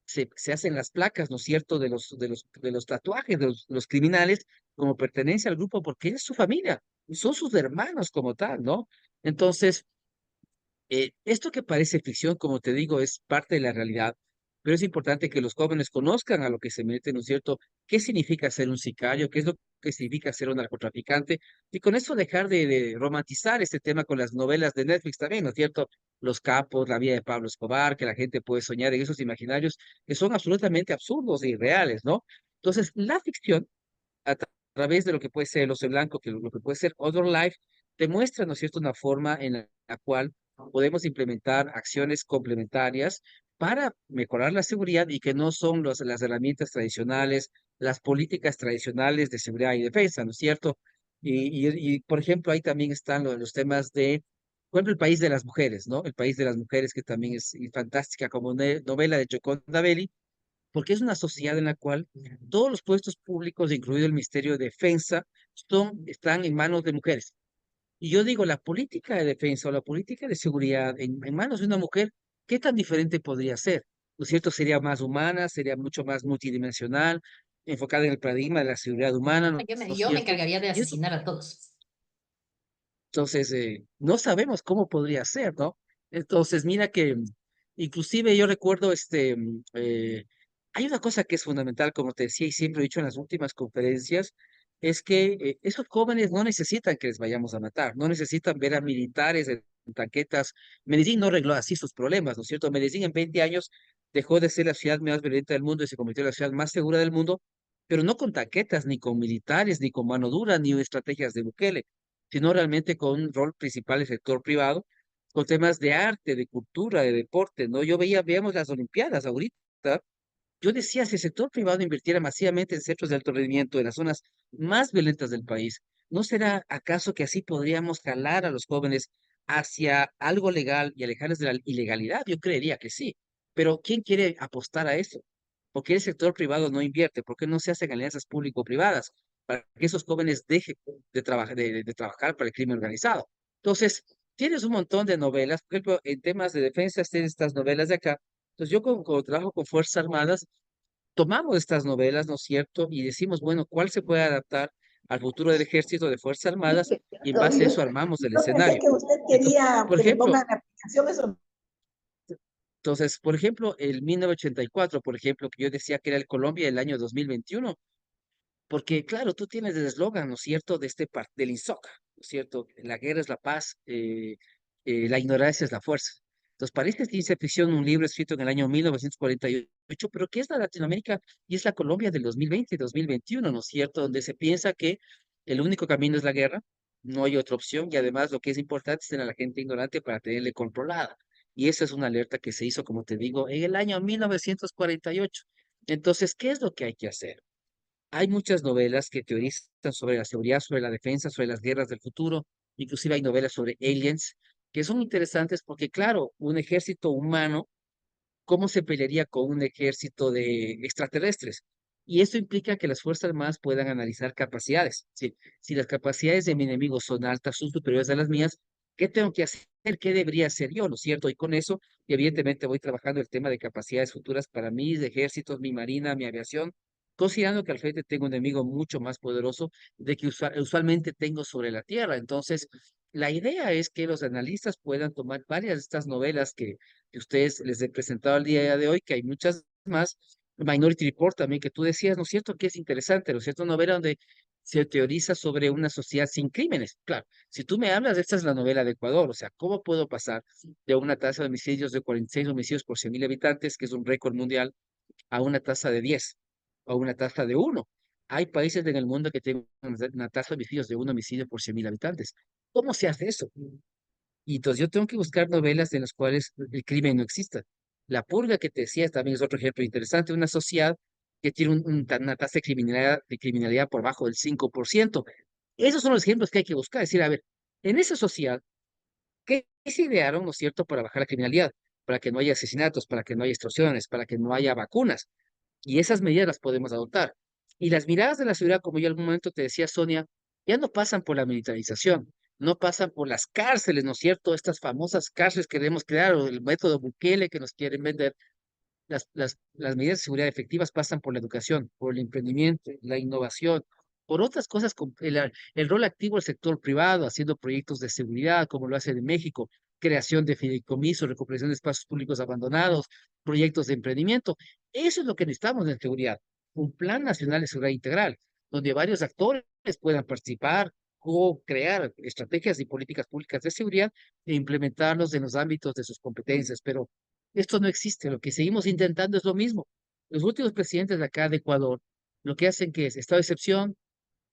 se hacen las placas, ¿no es cierto?, de los tatuajes de los criminales como pertenencia al grupo porque es su familia, son sus hermanos como tal, ¿no? Entonces, esto que parece ficción, como te digo, es parte de la realidad, pero es importante que los jóvenes conozcan a lo que se meten, ¿no es cierto? ¿Qué significa ser un sicario? ¿Qué es lo que significa ser un narcotraficante? Y con eso dejar de romantizar este tema con las novelas de Netflix también, ¿no es cierto? Los capos, la vida de Pablo Escobar, que la gente puede soñar en esos imaginarios que son absolutamente absurdos e irreales, ¿no? Entonces, la ficción través de lo que puede ser el oso blanco, que lo que puede ser Other Life, demuestra, ¿no es cierto?, una forma en la cual podemos implementar acciones complementarias para mejorar la seguridad y que no son las herramientas tradicionales, las políticas tradicionales de seguridad y defensa, ¿no es cierto? Por ejemplo, ahí también están los temas de, por ejemplo, El País de las Mujeres, ¿no? El País de las Mujeres, que también es fantástica como novela de Gioconda Belli, porque es una sociedad en la cual todos los puestos públicos, incluido el Ministerio de Defensa, están en manos de mujeres. Y yo digo, la política de defensa o la política de seguridad en manos de una mujer, ¿qué tan diferente podría ser? ¿No es cierto? Sería más humana, sería mucho más multidimensional, enfocada en el paradigma de la seguridad humana, ¿no es Yo me cierto? encargaría de Y eso, asesinar a todos. entonces, no sabemos cómo podría ser, ¿no? Entonces, mira que inclusive yo recuerdo, hay una cosa que es fundamental, como te decía y siempre he dicho en las últimas conferencias, es que esos jóvenes no necesitan que les vayamos a matar, no necesitan ver a militares en tanquetas. Medellín no arregló así sus problemas, ¿no es cierto? Medellín en 20 años dejó de ser la ciudad más violenta del mundo y se convirtió en la ciudad más segura del mundo, pero no con tanquetas, ni con militares, ni con mano dura, ni estrategias de Bukele, sino realmente con un rol principal del sector privado, con temas de arte, de cultura, de deporte, ¿no? Veíamos las Olimpiadas ahorita, yo decía, si el sector privado invirtiera masivamente en centros de alto rendimiento en las zonas más violentas del país, ¿no será acaso que así podríamos jalar a los jóvenes hacia algo legal y alejarles de la ilegalidad? Yo creería que sí, pero ¿quién quiere apostar a eso? ¿Por qué el sector privado no invierte? ¿Por qué no se hacen alianzas público-privadas para que esos jóvenes dejen de trabajar para el crimen organizado? Entonces, tienes un montón de novelas, por ejemplo, en temas de defensa tienes estas novelas de acá. Entonces, yo como trabajo con Fuerzas Armadas, tomamos estas novelas, ¿no es cierto? Y decimos, bueno, ¿cuál se puede adaptar al futuro del ejército de Fuerzas Armadas? Y en base a eso armamos el Yo pensé escenario. que usted Entonces, quería por que le ejemplo, pongan aplicación eso. el 1984, por ejemplo, que yo decía que era el Colombia del año 2021, porque claro, tú tienes el eslogan, ¿no es cierto?, del INSOC, ¿no es cierto? La guerra es la paz, la ignorancia es la fuerza. Entonces, parece ciencia ficción un libro escrito en el año 1948, pero que es la Latinoamérica y es la Colombia del 2020 y 2021, ¿no es cierto? Donde se piensa que el único camino es la guerra, no hay otra opción, y además lo que es importante es tener a la gente ignorante para tenerle controlada. Y esa es una alerta que se hizo, como te digo, en el año 1948. Entonces, ¿qué es lo que hay que hacer? Hay muchas novelas que teorizan sobre la seguridad, sobre la defensa, sobre las guerras del futuro. Inclusive hay novelas sobre aliens que son interesantes porque, claro, un ejército humano, ¿cómo se pelearía con un ejército de extraterrestres? Y esto implica que las Fuerzas Armadas puedan analizar capacidades. Si las capacidades de mi enemigo son altas, son superiores a las mías, ¿qué tengo que hacer? ¿Qué debería hacer yo? ¿No es cierto? Y con eso, evidentemente, voy trabajando el tema de capacidades futuras para mis ejércitos, mi marina, mi aviación, considerando que al frente tengo un enemigo mucho más poderoso de que usualmente tengo sobre la Tierra. Entonces, la idea es que los analistas puedan tomar varias de estas novelas que ustedes les he presentado el día de hoy, que hay muchas más. Minority Report también, que tú decías, ¿no es cierto? Que es interesante, ¿no es cierto? Una novela donde se teoriza sobre una sociedad sin crímenes. Claro, si tú me hablas, esta es la novela de Ecuador, o sea, ¿cómo puedo pasar de una tasa de homicidios de 46 homicidios por 100.000 habitantes, que es un récord mundial, a una tasa de 10 o una tasa de 1? Hay países en el mundo que tienen una tasa de homicidios de 1 homicidio por 100.000 habitantes. ¿Cómo se hace eso? Y entonces yo tengo que buscar novelas en las cuales el crimen no exista. La purga que te decía también es otro ejemplo interesante, una sociedad que tiene una tasa de criminalidad por bajo del 5%. Esos son los ejemplos que hay que buscar. Es decir, a ver, en esa sociedad, ¿qué se idearon, no es cierto, para bajar la criminalidad? Para que no haya asesinatos, para que no haya extorsiones, para que no haya vacunas. Y esas medidas las podemos adoptar. Y las miradas de la seguridad, como yo en algún momento te decía, Sonia, ya no pasan por la militarización, no pasan por las cárceles, ¿no es cierto? Estas famosas cárceles que queremos crear, o el método Bukele que nos quieren vender. Las medidas de seguridad efectivas pasan por la educación, por el emprendimiento, la innovación, por otras cosas, con el rol activo del sector privado, haciendo proyectos de seguridad, como lo hace en México, creación de fideicomisos, recuperación de espacios públicos abandonados, proyectos de emprendimiento. Eso es lo que necesitamos en seguridad, un plan nacional de seguridad integral, donde varios actores puedan participar o crear estrategias y políticas públicas de seguridad e implementarlos en los ámbitos de sus competencias, pero esto no existe. Lo que seguimos intentando es lo mismo. Los últimos presidentes de acá de Ecuador, lo que hacen que es estado de excepción,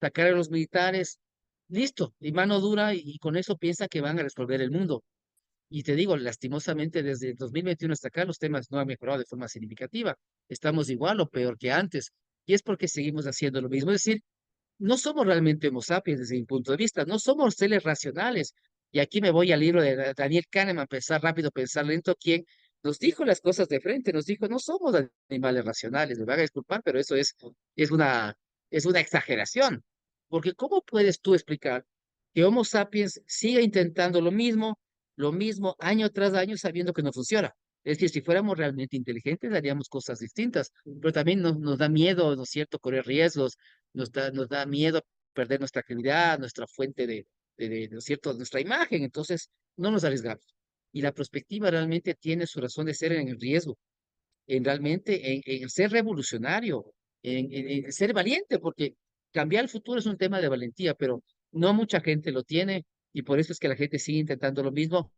sacar a los militares, listo, y mano dura, y con eso piensan que van a resolver el mundo. Y te digo, lastimosamente, desde el 2021 hasta acá, los temas no han mejorado de forma significativa. Estamos igual o peor que antes. Y es porque seguimos haciendo lo mismo. Es decir, no somos realmente Homo sapiens desde mi punto de vista, no somos seres racionales. Y aquí me voy al libro de Daniel Kahneman, Pensar rápido, pensar lento, quien nos dijo las cosas de frente, nos dijo, no somos animales racionales, me van a disculpar, pero eso es es una exageración. Porque ¿cómo puedes tú explicar que Homo sapiens siga intentando lo mismo año tras año, sabiendo que no funciona? Es decir, si fuéramos realmente inteligentes, haríamos cosas distintas, pero también nos da miedo, ¿no es cierto?, correr riesgos, nos da miedo perder nuestra credibilidad, nuestra fuente ¿no es cierto?, nuestra imagen, entonces no nos arriesgamos. Y la perspectiva realmente tiene su razón de ser en el riesgo, en realmente en ser revolucionario, en ser valiente, porque cambiar el futuro es un tema de valentía, pero no mucha gente lo tiene y por eso es que la gente sigue intentando lo mismo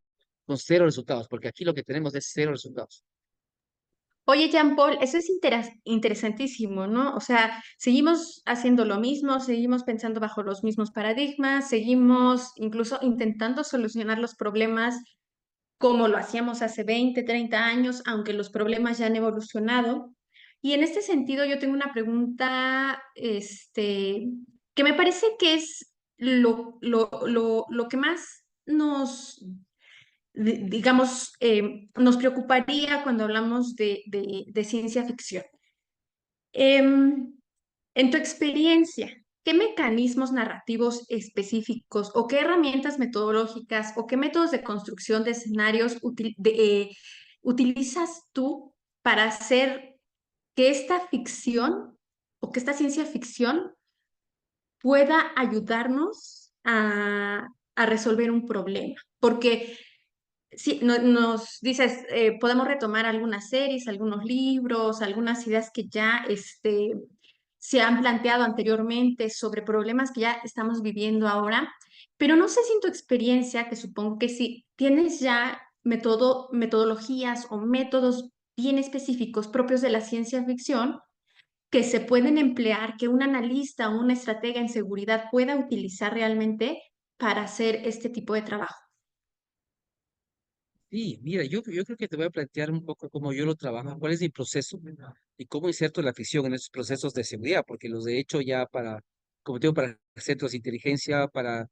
con cero resultados, porque aquí lo que tenemos es cero resultados. Oye, Jean-Paul, eso es interesantísimo, ¿no? O sea, seguimos haciendo lo mismo, seguimos pensando bajo los mismos paradigmas, seguimos incluso intentando solucionar los problemas como lo hacíamos hace 20, 30 años, aunque los problemas ya han evolucionado. Y en este sentido, yo tengo una pregunta, que me parece que es lo que más digamos, nos preocuparía cuando hablamos de ciencia ficción. En tu experiencia, ¿qué mecanismos narrativos específicos o qué herramientas metodológicas o qué métodos de construcción de escenarios utilizas tú para hacer que esta ficción o que esta ciencia ficción pueda ayudarnos a resolver un problema? Porque sí, nos dices, podemos retomar algunas series, algunos libros, algunas ideas que ya se han planteado anteriormente sobre problemas que ya estamos viviendo ahora, pero no sé si en tu experiencia, que supongo que sí, tienes ya metodologías o métodos bien específicos propios de la ciencia ficción que se pueden emplear, que un analista o una estratega en seguridad pueda utilizar realmente para hacer este tipo de trabajo. Sí, mira, yo creo que te voy a plantear un poco cómo yo lo trabajo, cuál es mi proceso y cómo inserto la ficción en esos procesos de seguridad, porque los he hecho ya para, como te digo, para centros de inteligencia, para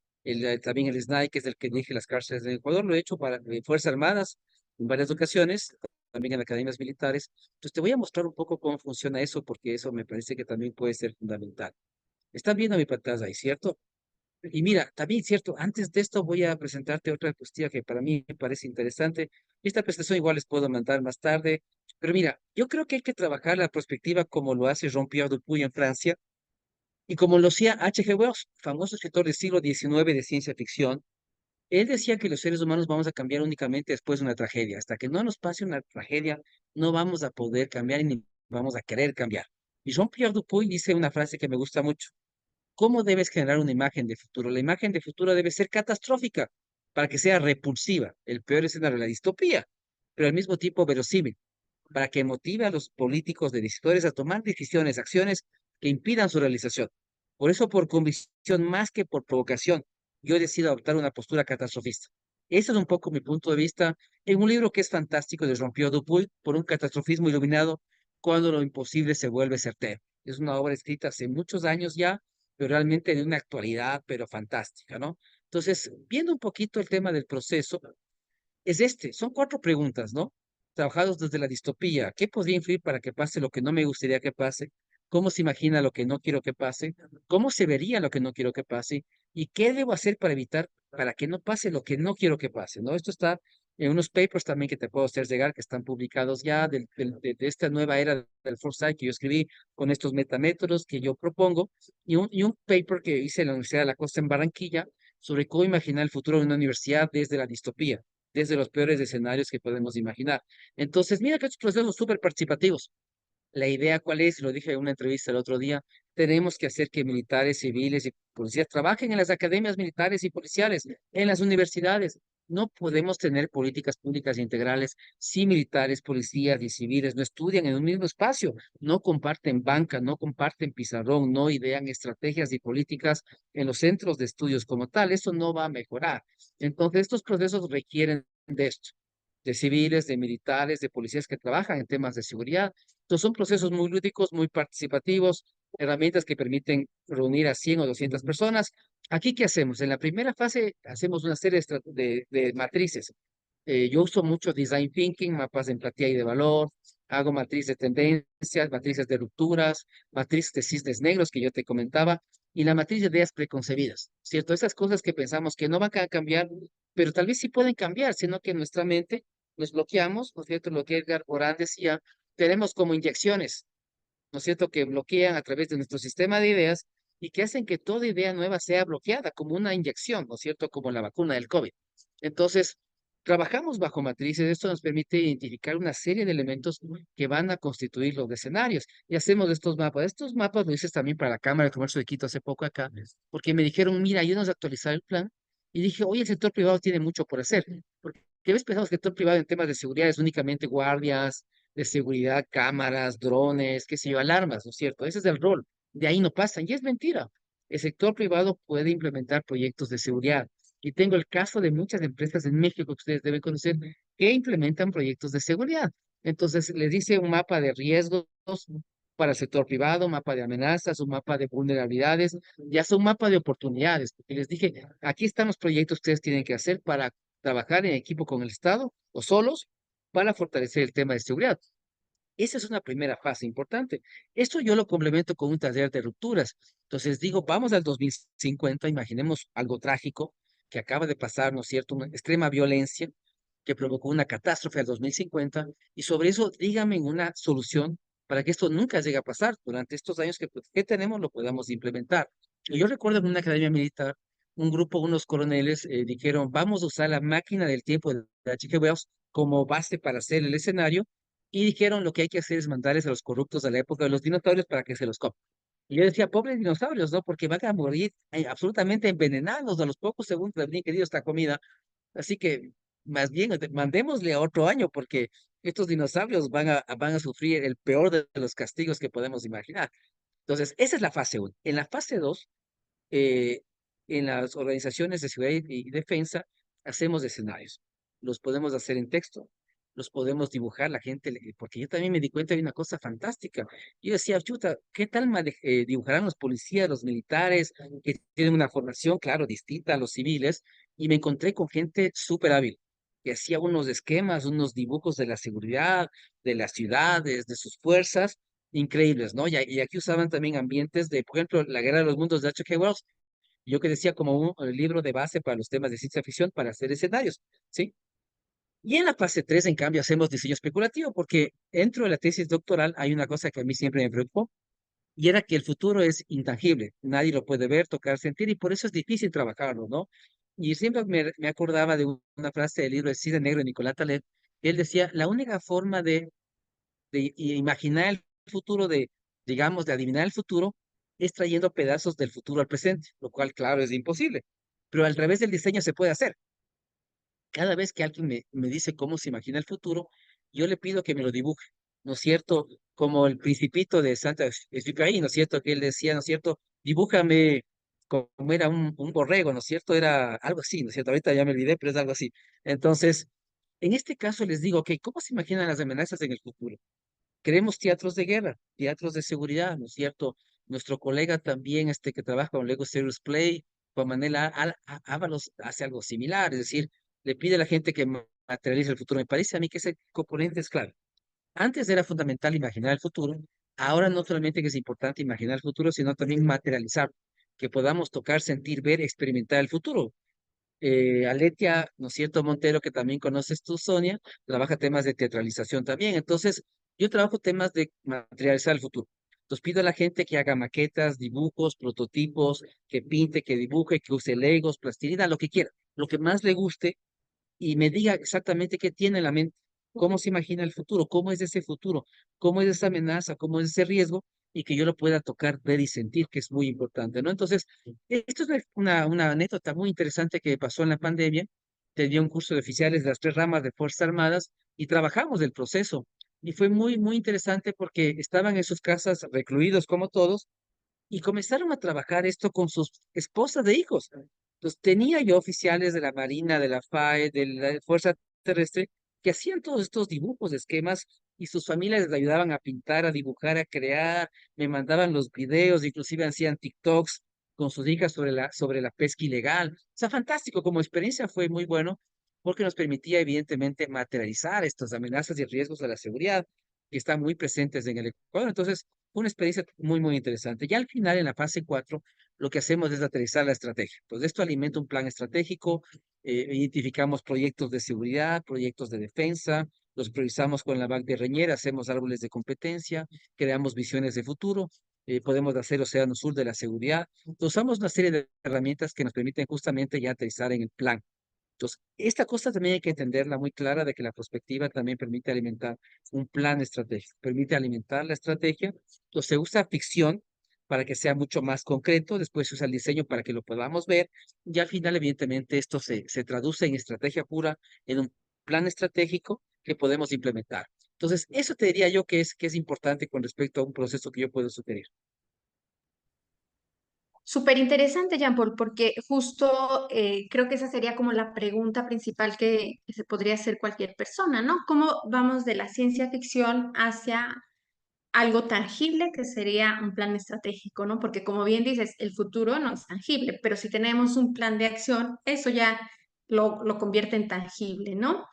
también el SNAI, que es el que dirige las cárceles de Ecuador, lo he hecho para Fuerzas Armadas en varias ocasiones, también en academias militares. Entonces te voy a mostrar un poco cómo funciona eso, porque eso me parece que también puede ser fundamental. Están viendo mi pantalla ahí, ¿cierto? Y mira, también cierto, antes de esto voy a presentarte otra cuestión que para mí me parece interesante. Esta presentación igual les puedo mandar más tarde, pero mira, yo creo que hay que trabajar la perspectiva como lo hace Jean-Pierre Dupuy en Francia y como lo hacía H.G. Wells, famoso escritor del siglo XIX de ciencia ficción. Él decía que los seres humanos vamos a cambiar únicamente después de una tragedia. Hasta que no nos pase una tragedia, no vamos a poder cambiar y ni vamos a querer cambiar. Y Jean-Pierre Dupuy dice una frase que me gusta mucho. ¿Cómo debes generar una imagen de futuro? La imagen de futuro debe ser catastrófica para que sea repulsiva, el peor escenario, la distopía, pero al mismo tiempo verosímil, para que motive a los políticos de decisores a tomar decisiones, acciones que impidan su realización. Por eso, por convicción más que por provocación, yo he decidido adoptar una postura catastrofista. Ese es un poco mi punto de vista en un libro que es fantástico de Jean-Pierre Dupuy, por un catastrofismo iluminado, cuando lo imposible se vuelve certero. Es una obra escrita hace muchos años ya, pero realmente de una actualidad, pero fantástica, ¿no? Entonces, viendo un poquito el tema del proceso, son 4 preguntas, ¿no? Trabajados desde la distopía. ¿Qué podría influir para que pase lo que no me gustaría que pase? ¿Cómo se imagina lo que no quiero que pase? ¿Cómo se vería lo que no quiero que pase? ¿Y qué debo hacer para evitar, para que no pase lo que no quiero que pase? ¿No? Esto está en unos papers también que te puedo hacer llegar, que están publicados ya de esta nueva era del foresight que yo escribí con estos metamétodos que yo propongo, y un paper que hice en la Universidad de la Costa en Barranquilla sobre cómo imaginar el futuro de una universidad desde la distopía, desde los peores escenarios que podemos imaginar. Entonces, mira que estos procesos súper participativos. La idea, ¿cuál es? Lo dije en una entrevista el otro día. Tenemos que hacer que militares, civiles y policías trabajen en las academias militares y policiales, en las universidades. No podemos tener políticas públicas integrales si militares, policías y civiles no estudian en un mismo espacio, no comparten banca, no comparten pizarrón, no idean estrategias y políticas en los centros de estudios como tal. Eso no va a mejorar. Entonces, estos procesos requieren de esto, de civiles, de militares, de policías que trabajan en temas de seguridad. Entonces son procesos muy lúdicos, muy participativos, herramientas que permiten reunir a 100 o 200 personas. Aquí, ¿qué hacemos? En la primera fase hacemos una serie de matrices. Yo uso mucho design thinking, mapas de empatía y de valor, hago matrices de tendencias, matrices de rupturas, matrices de cisnes negros que yo te comentaba, y la matriz de ideas preconcebidas, ¿cierto? Esas cosas que pensamos que no van a cambiar, pero tal vez sí pueden cambiar, sino que en nuestra mente nos bloqueamos, ¿no es cierto? Lo que Edgar Morin decía, tenemos como inyecciones, ¿no es cierto?, que bloquean a través de nuestro sistema de ideas y que hacen que toda idea nueva sea bloqueada como una inyección, ¿no es cierto?, como la vacuna del COVID. Entonces, trabajamos bajo matrices, esto nos permite identificar una serie de elementos que van a constituir los escenarios y hacemos estos mapas. Estos mapas lo hice también para la Cámara de Comercio de Quito hace poco acá, porque me dijeron, mira, ayúdanos a actualizar el plan. Y dije, oye, el sector privado tiene mucho por hacer. Porque a veces pensamos que el sector privado en temas de seguridad es únicamente guardias, de seguridad, cámaras, drones, qué sé yo, alarmas, ¿no es cierto? Ese es el rol. De ahí no pasan. Y es mentira. El sector privado puede implementar proyectos de seguridad. Y tengo el caso de muchas empresas en México que ustedes deben conocer que implementan proyectos de seguridad. Entonces, les dice un mapa de riesgos para el sector privado, mapa de amenazas, un mapa de vulnerabilidades, ya son un mapa de oportunidades. Porque les dije, aquí están los proyectos que ustedes tienen que hacer para trabajar en equipo con el Estado o solos para fortalecer el tema de seguridad. Esa es una primera fase importante. Esto yo lo complemento con un taller de rupturas. Entonces digo, vamos al 2050, imaginemos algo trágico que acaba de pasar, ¿no es cierto? Una extrema violencia que provocó una catástrofe al 2050 y sobre eso díganme una solución para que esto nunca llegue a pasar. Durante estos años que tenemos lo podamos implementar. Y yo recuerdo en una academia militar, un grupo, unos coroneles dijeron, vamos a usar la máquina del tiempo de H.G. Wells como base para hacer el escenario y dijeron lo que hay que hacer es mandarles a los corruptos de la época de los dinosaurios para que se los coman. Y yo decía, pobres dinosaurios, ¿no? Porque van a morir absolutamente envenenados a los pocos segundos de haber ingerido esta comida. Así que más bien mandémosle a otro año porque estos dinosaurios van a sufrir el peor de los castigos que podemos imaginar. Entonces, esa es la fase 1. En la fase 2 eh, en las organizaciones de seguridad y defensa, hacemos escenarios. Los podemos hacer en texto, los podemos dibujar, la gente, porque yo también me di cuenta de una cosa fantástica. Yo decía, chuta, ¿qué tal dibujarán los policías, los militares, que tienen una formación, claro, distinta a los civiles? Y me encontré con gente súper hábil, que hacía unos esquemas, unos dibujos de la seguridad, de las ciudades, de sus fuerzas, increíbles, ¿no? Y aquí usaban también ambientes de, por ejemplo, la Guerra de los Mundos de H.G. Wells, yo que decía como un libro de base para los temas de ciencia ficción para hacer escenarios, ¿sí? Y en la fase 3 en cambio, hacemos diseño especulativo, porque dentro de la tesis doctoral hay una cosa que a mí siempre me preocupó, y era que el futuro es intangible, nadie lo puede ver, tocar, sentir, y por eso es difícil trabajarlo, ¿no? Y siempre me acordaba de una frase del libro de Cisne Negro de Nicolás Taleb, que él decía, la única forma de imaginar el futuro, digamos, de adivinar el futuro, es trayendo pedazos del futuro al presente, lo cual, claro, es imposible. Pero al revés del diseño se puede hacer. Cada vez que alguien me dice cómo se imagina el futuro, yo le pido que me lo dibuje, ¿no es cierto? Como el Principito de Santa Exupéry, ¿no es cierto? Que él decía, ¿no es cierto? Dibújame como era un borrego, ¿no es cierto? Era algo así, ¿no es cierto? Ahorita ya me olvidé, pero es algo así. Entonces, en este caso les digo, ok, ¿cómo se imaginan las amenazas en el futuro? creemos teatros de guerra, teatros de seguridad, ¿no es cierto? Nuestro colega también, que trabaja con Lego Serious Play, Juan Manuel Ábalos, hace algo similar, es decir, le pide a la gente que materialice el futuro. Me parece a mí que ese componente es clave. Antes era fundamental imaginar el futuro, ahora no solamente que es importante imaginar el futuro, sino también materializar, que podamos tocar, sentir, ver, experimentar el futuro. Aletia, ¿no es cierto? Montero, que también conoces tú, Sonia, trabaja temas de teatralización también. Entonces, yo trabajo temas de materializar el futuro. Entonces, pido a la gente que haga maquetas, dibujos, prototipos, que pinte, que dibuje, que use legos, plastilina, lo que quiera, lo que más le guste y me diga exactamente qué tiene en la mente, cómo se imagina el futuro, cómo es ese futuro, cómo es esa amenaza, cómo es ese riesgo, y que yo lo pueda tocar, ver y sentir, que es muy importante, ¿no? Entonces, esto es una anécdota muy interesante que pasó en la pandemia. Tenía un curso de oficiales de las tres ramas de Fuerzas Armadas y trabajamos el proceso. Y fue muy, muy interesante porque estaban en sus casas recluidos como todos, y comenzaron a trabajar esto con sus esposas de hijos. Entonces, tenía yo oficiales de la Marina, de la FAE, de la Fuerza Terrestre, que hacían todos estos dibujos, esquemas, y sus familias les ayudaban a pintar, a dibujar, a crear, me mandaban los videos, inclusive hacían TikToks con sus hijas sobre la pesca ilegal. O sea, fantástico, como experiencia fue muy bueno, porque nos permitía evidentemente materializar estas amenazas y riesgos de la seguridad que están muy presentes en el Ecuador. Entonces, una experiencia muy, muy interesante. Ya al final, en la fase 4 lo que hacemos es aterrizar la estrategia. Entonces, esto alimenta un plan estratégico, identificamos proyectos de seguridad, proyectos de defensa, los priorizamos con la BAC de Reñera, hacemos árboles de competencia, creamos visiones de futuro, podemos hacer Océano Sur de la seguridad. Entonces, usamos una serie de herramientas que nos permiten justamente ya aterrizar en el plan. Entonces, esta cosa también hay que entenderla muy clara de que la perspectiva también permite alimentar un plan estratégico, permite alimentar la estrategia. Entonces, se usa ficción para que sea mucho más concreto, después se usa el diseño para que lo podamos ver, y al final, evidentemente, esto se traduce en estrategia pura, en un plan estratégico que podemos implementar. Entonces, eso te diría yo que es importante con respecto a un proceso que yo puedo sugerir. Súper interesante, Jean-Paul, porque justo creo que esa sería como la pregunta principal que se podría hacer cualquier persona, ¿no? ¿Cómo vamos de la ciencia ficción hacia algo tangible que sería un plan estratégico, ¿no? Porque como bien dices, el futuro no es tangible, pero si tenemos un plan de acción, eso ya lo convierte en tangible, ¿no?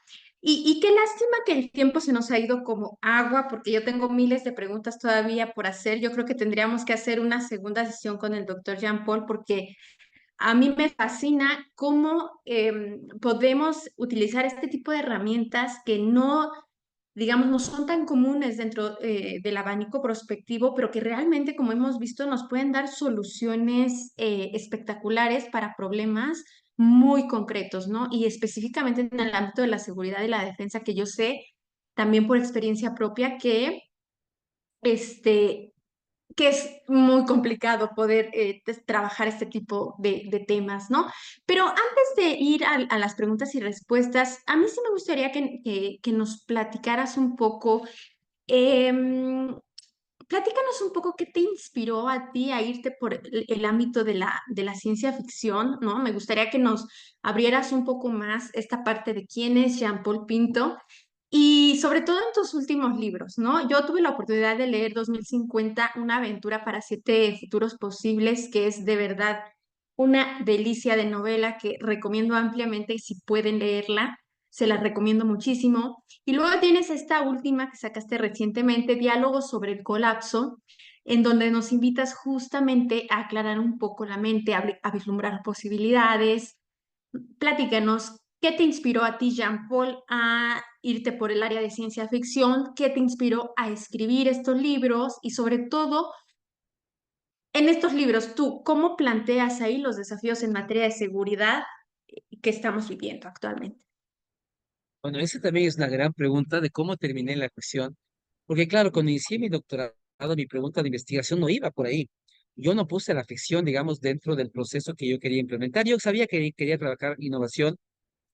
Y qué lástima que el tiempo se nos ha ido como agua, porque yo tengo miles de preguntas todavía por hacer. Yo creo que tendríamos que hacer una segunda sesión con el doctor Jean-Paul, porque a mí me fascina cómo podemos utilizar este tipo de herramientas que no, digamos, no son tan comunes dentro del abanico prospectivo, pero que realmente, como hemos visto, nos pueden dar soluciones espectaculares para problemas muy concretos, ¿no? Y específicamente en el ámbito de la seguridad y la defensa, que yo sé también por experiencia propia este, que es muy complicado poder trabajar este tipo de temas, ¿no? Pero antes de ir a las preguntas y respuestas, a mí sí me gustaría que nos platicaras un poco, em, platícanos un poco qué te inspiró a ti a irte por el ámbito de la ciencia ficción, ¿no? Me gustaría que nos abrieras un poco más esta parte de quién es Jean-Paul Pinto y sobre todo en tus últimos libros, ¿no? Yo tuve la oportunidad de leer 2050, una aventura para siete futuros posibles, que es de verdad una delicia de novela que recomiendo ampliamente y si pueden leerla, se la recomiendo muchísimo. Y luego tienes esta última que sacaste recientemente, Diálogos sobre el colapso, en donde nos invitas justamente a aclarar un poco la mente, a vislumbrar posibilidades. Platícanos, ¿qué te inspiró a ti, Jean-Paul, a irte por el área de ciencia ficción? ¿Qué te inspiró a escribir estos libros? Y sobre todo, en estos libros, tú, ¿cómo planteas ahí los desafíos en materia de seguridad que estamos viviendo actualmente? Bueno, esa también es una gran pregunta de cómo terminé la cuestión, porque claro, cuando inicié mi doctorado, mi pregunta de investigación no iba por ahí. Yo no puse la ficción, digamos, dentro del proceso que yo quería implementar. Yo sabía que quería trabajar innovación,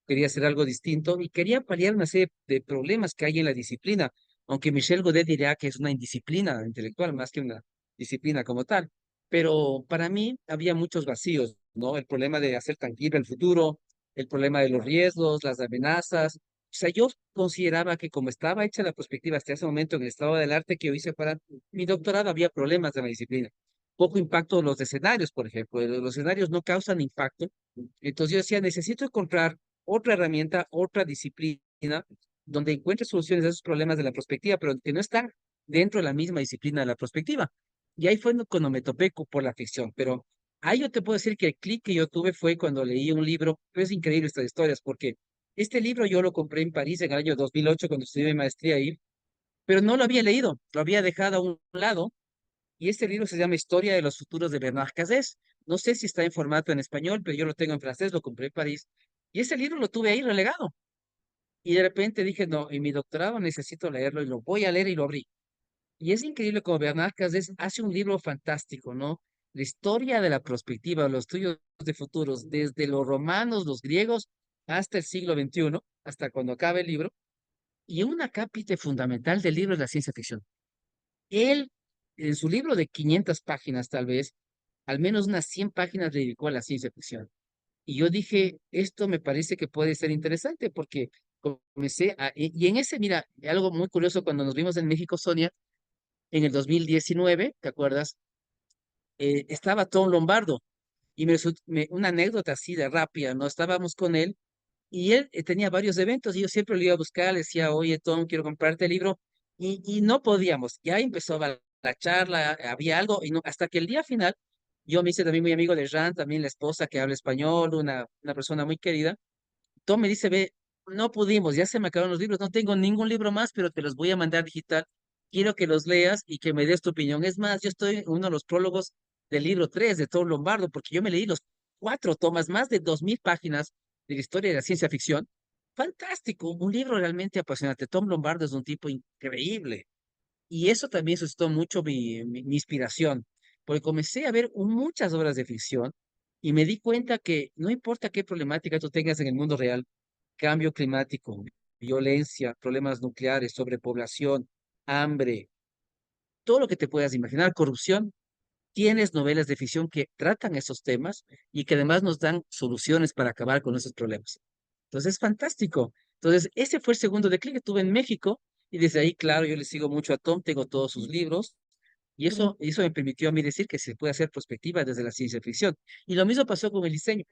quería hacer algo distinto y quería paliar una serie de problemas que hay en la disciplina, aunque Michel Godet diría que es una indisciplina intelectual más que una disciplina como tal. Pero para mí había muchos vacíos, ¿no? El problema de hacer tangible el futuro, el problema de los riesgos, las amenazas, sea, yo consideraba que como estaba hecha la perspectiva hasta ese momento en el estado del arte que yo hice para mi doctorado, había problemas de la disciplina. Poco impacto en los escenarios, por ejemplo. Los escenarios no causan impacto. Entonces yo decía, necesito encontrar otra herramienta, otra disciplina donde encuentre soluciones a esos problemas de la perspectiva, pero que no están dentro de la misma disciplina de la perspectiva. Y ahí fue cuando me topé por la ficción. Pero ahí yo te puedo decir que el clic que yo tuve fue cuando leí un libro. Es increíble estas historias porque este libro yo lo compré en París en el año 2008 cuando estudié mi maestría ahí, pero no lo había leído, lo había dejado a un lado. Y este libro se llama Historia de los futuros de Bernard Cassés. No sé si está en formato en español, pero yo lo tengo en francés, lo compré en París. Y ese libro lo tuve ahí relegado. Y de repente dije, no, en mi doctorado necesito leerlo y lo voy a leer y lo abrí. Y es increíble como Bernard Cassés hace un libro fantástico, ¿no? La historia de la perspectiva, los estudios de futuros, desde los romanos, los griegos, hasta el siglo XXI, hasta cuando acabe el libro. Y una cápita fundamental del libro es la ciencia ficción. Él, en su libro de 500 páginas tal vez, al menos unas 100 páginas dedicó a la ciencia ficción. Y yo dije, esto me parece que puede ser interesante porque comencé a... Y en ese, mira, algo muy curioso, cuando nos vimos en México, Sonia, en el 2019, ¿te acuerdas? Estaba Tom Lombardo y una anécdota así de rápida, ¿no? Estábamos con él y él tenía varios eventos y yo siempre lo iba a buscar, le decía, oye, Tom, quiero comprarte el libro y no podíamos. Ya empezó la charla, había algo y no, hasta que el día final, yo me hice también muy amigo de Jan, también la esposa que habla español, una persona muy querida. Tom me dice, ve, no pudimos, ya se me acabaron los libros, no tengo ningún libro más, pero te los voy a mandar digital. Quiero que los leas y que me des tu opinión. Es más, yo estoy en uno de los prólogos del libro 3 de Tom Lombardo, porque yo me leí los 4 tomas, más de 2000 páginas de la historia de la ciencia ficción. Fantástico, un libro realmente apasionante. Tom Lombardo es un tipo increíble. Y eso también suscitó mucho mi inspiración, porque comencé a ver muchas obras de ficción y me di cuenta que no importa qué problemática tú tengas en el mundo real, cambio climático, violencia, problemas nucleares, sobrepoblación, hambre, todo lo que te puedas imaginar, corrupción, tienes novelas de ficción que tratan esos temas y que además nos dan soluciones para acabar con esos problemas. Entonces es fantástico. Entonces, ese fue el segundo declive que tuve en México y desde ahí, claro, yo le sigo mucho a Tom, tengo todos sus libros y eso me permitió a mí decir que se puede hacer perspectiva desde la ciencia ficción. Y lo mismo pasó con el diseño.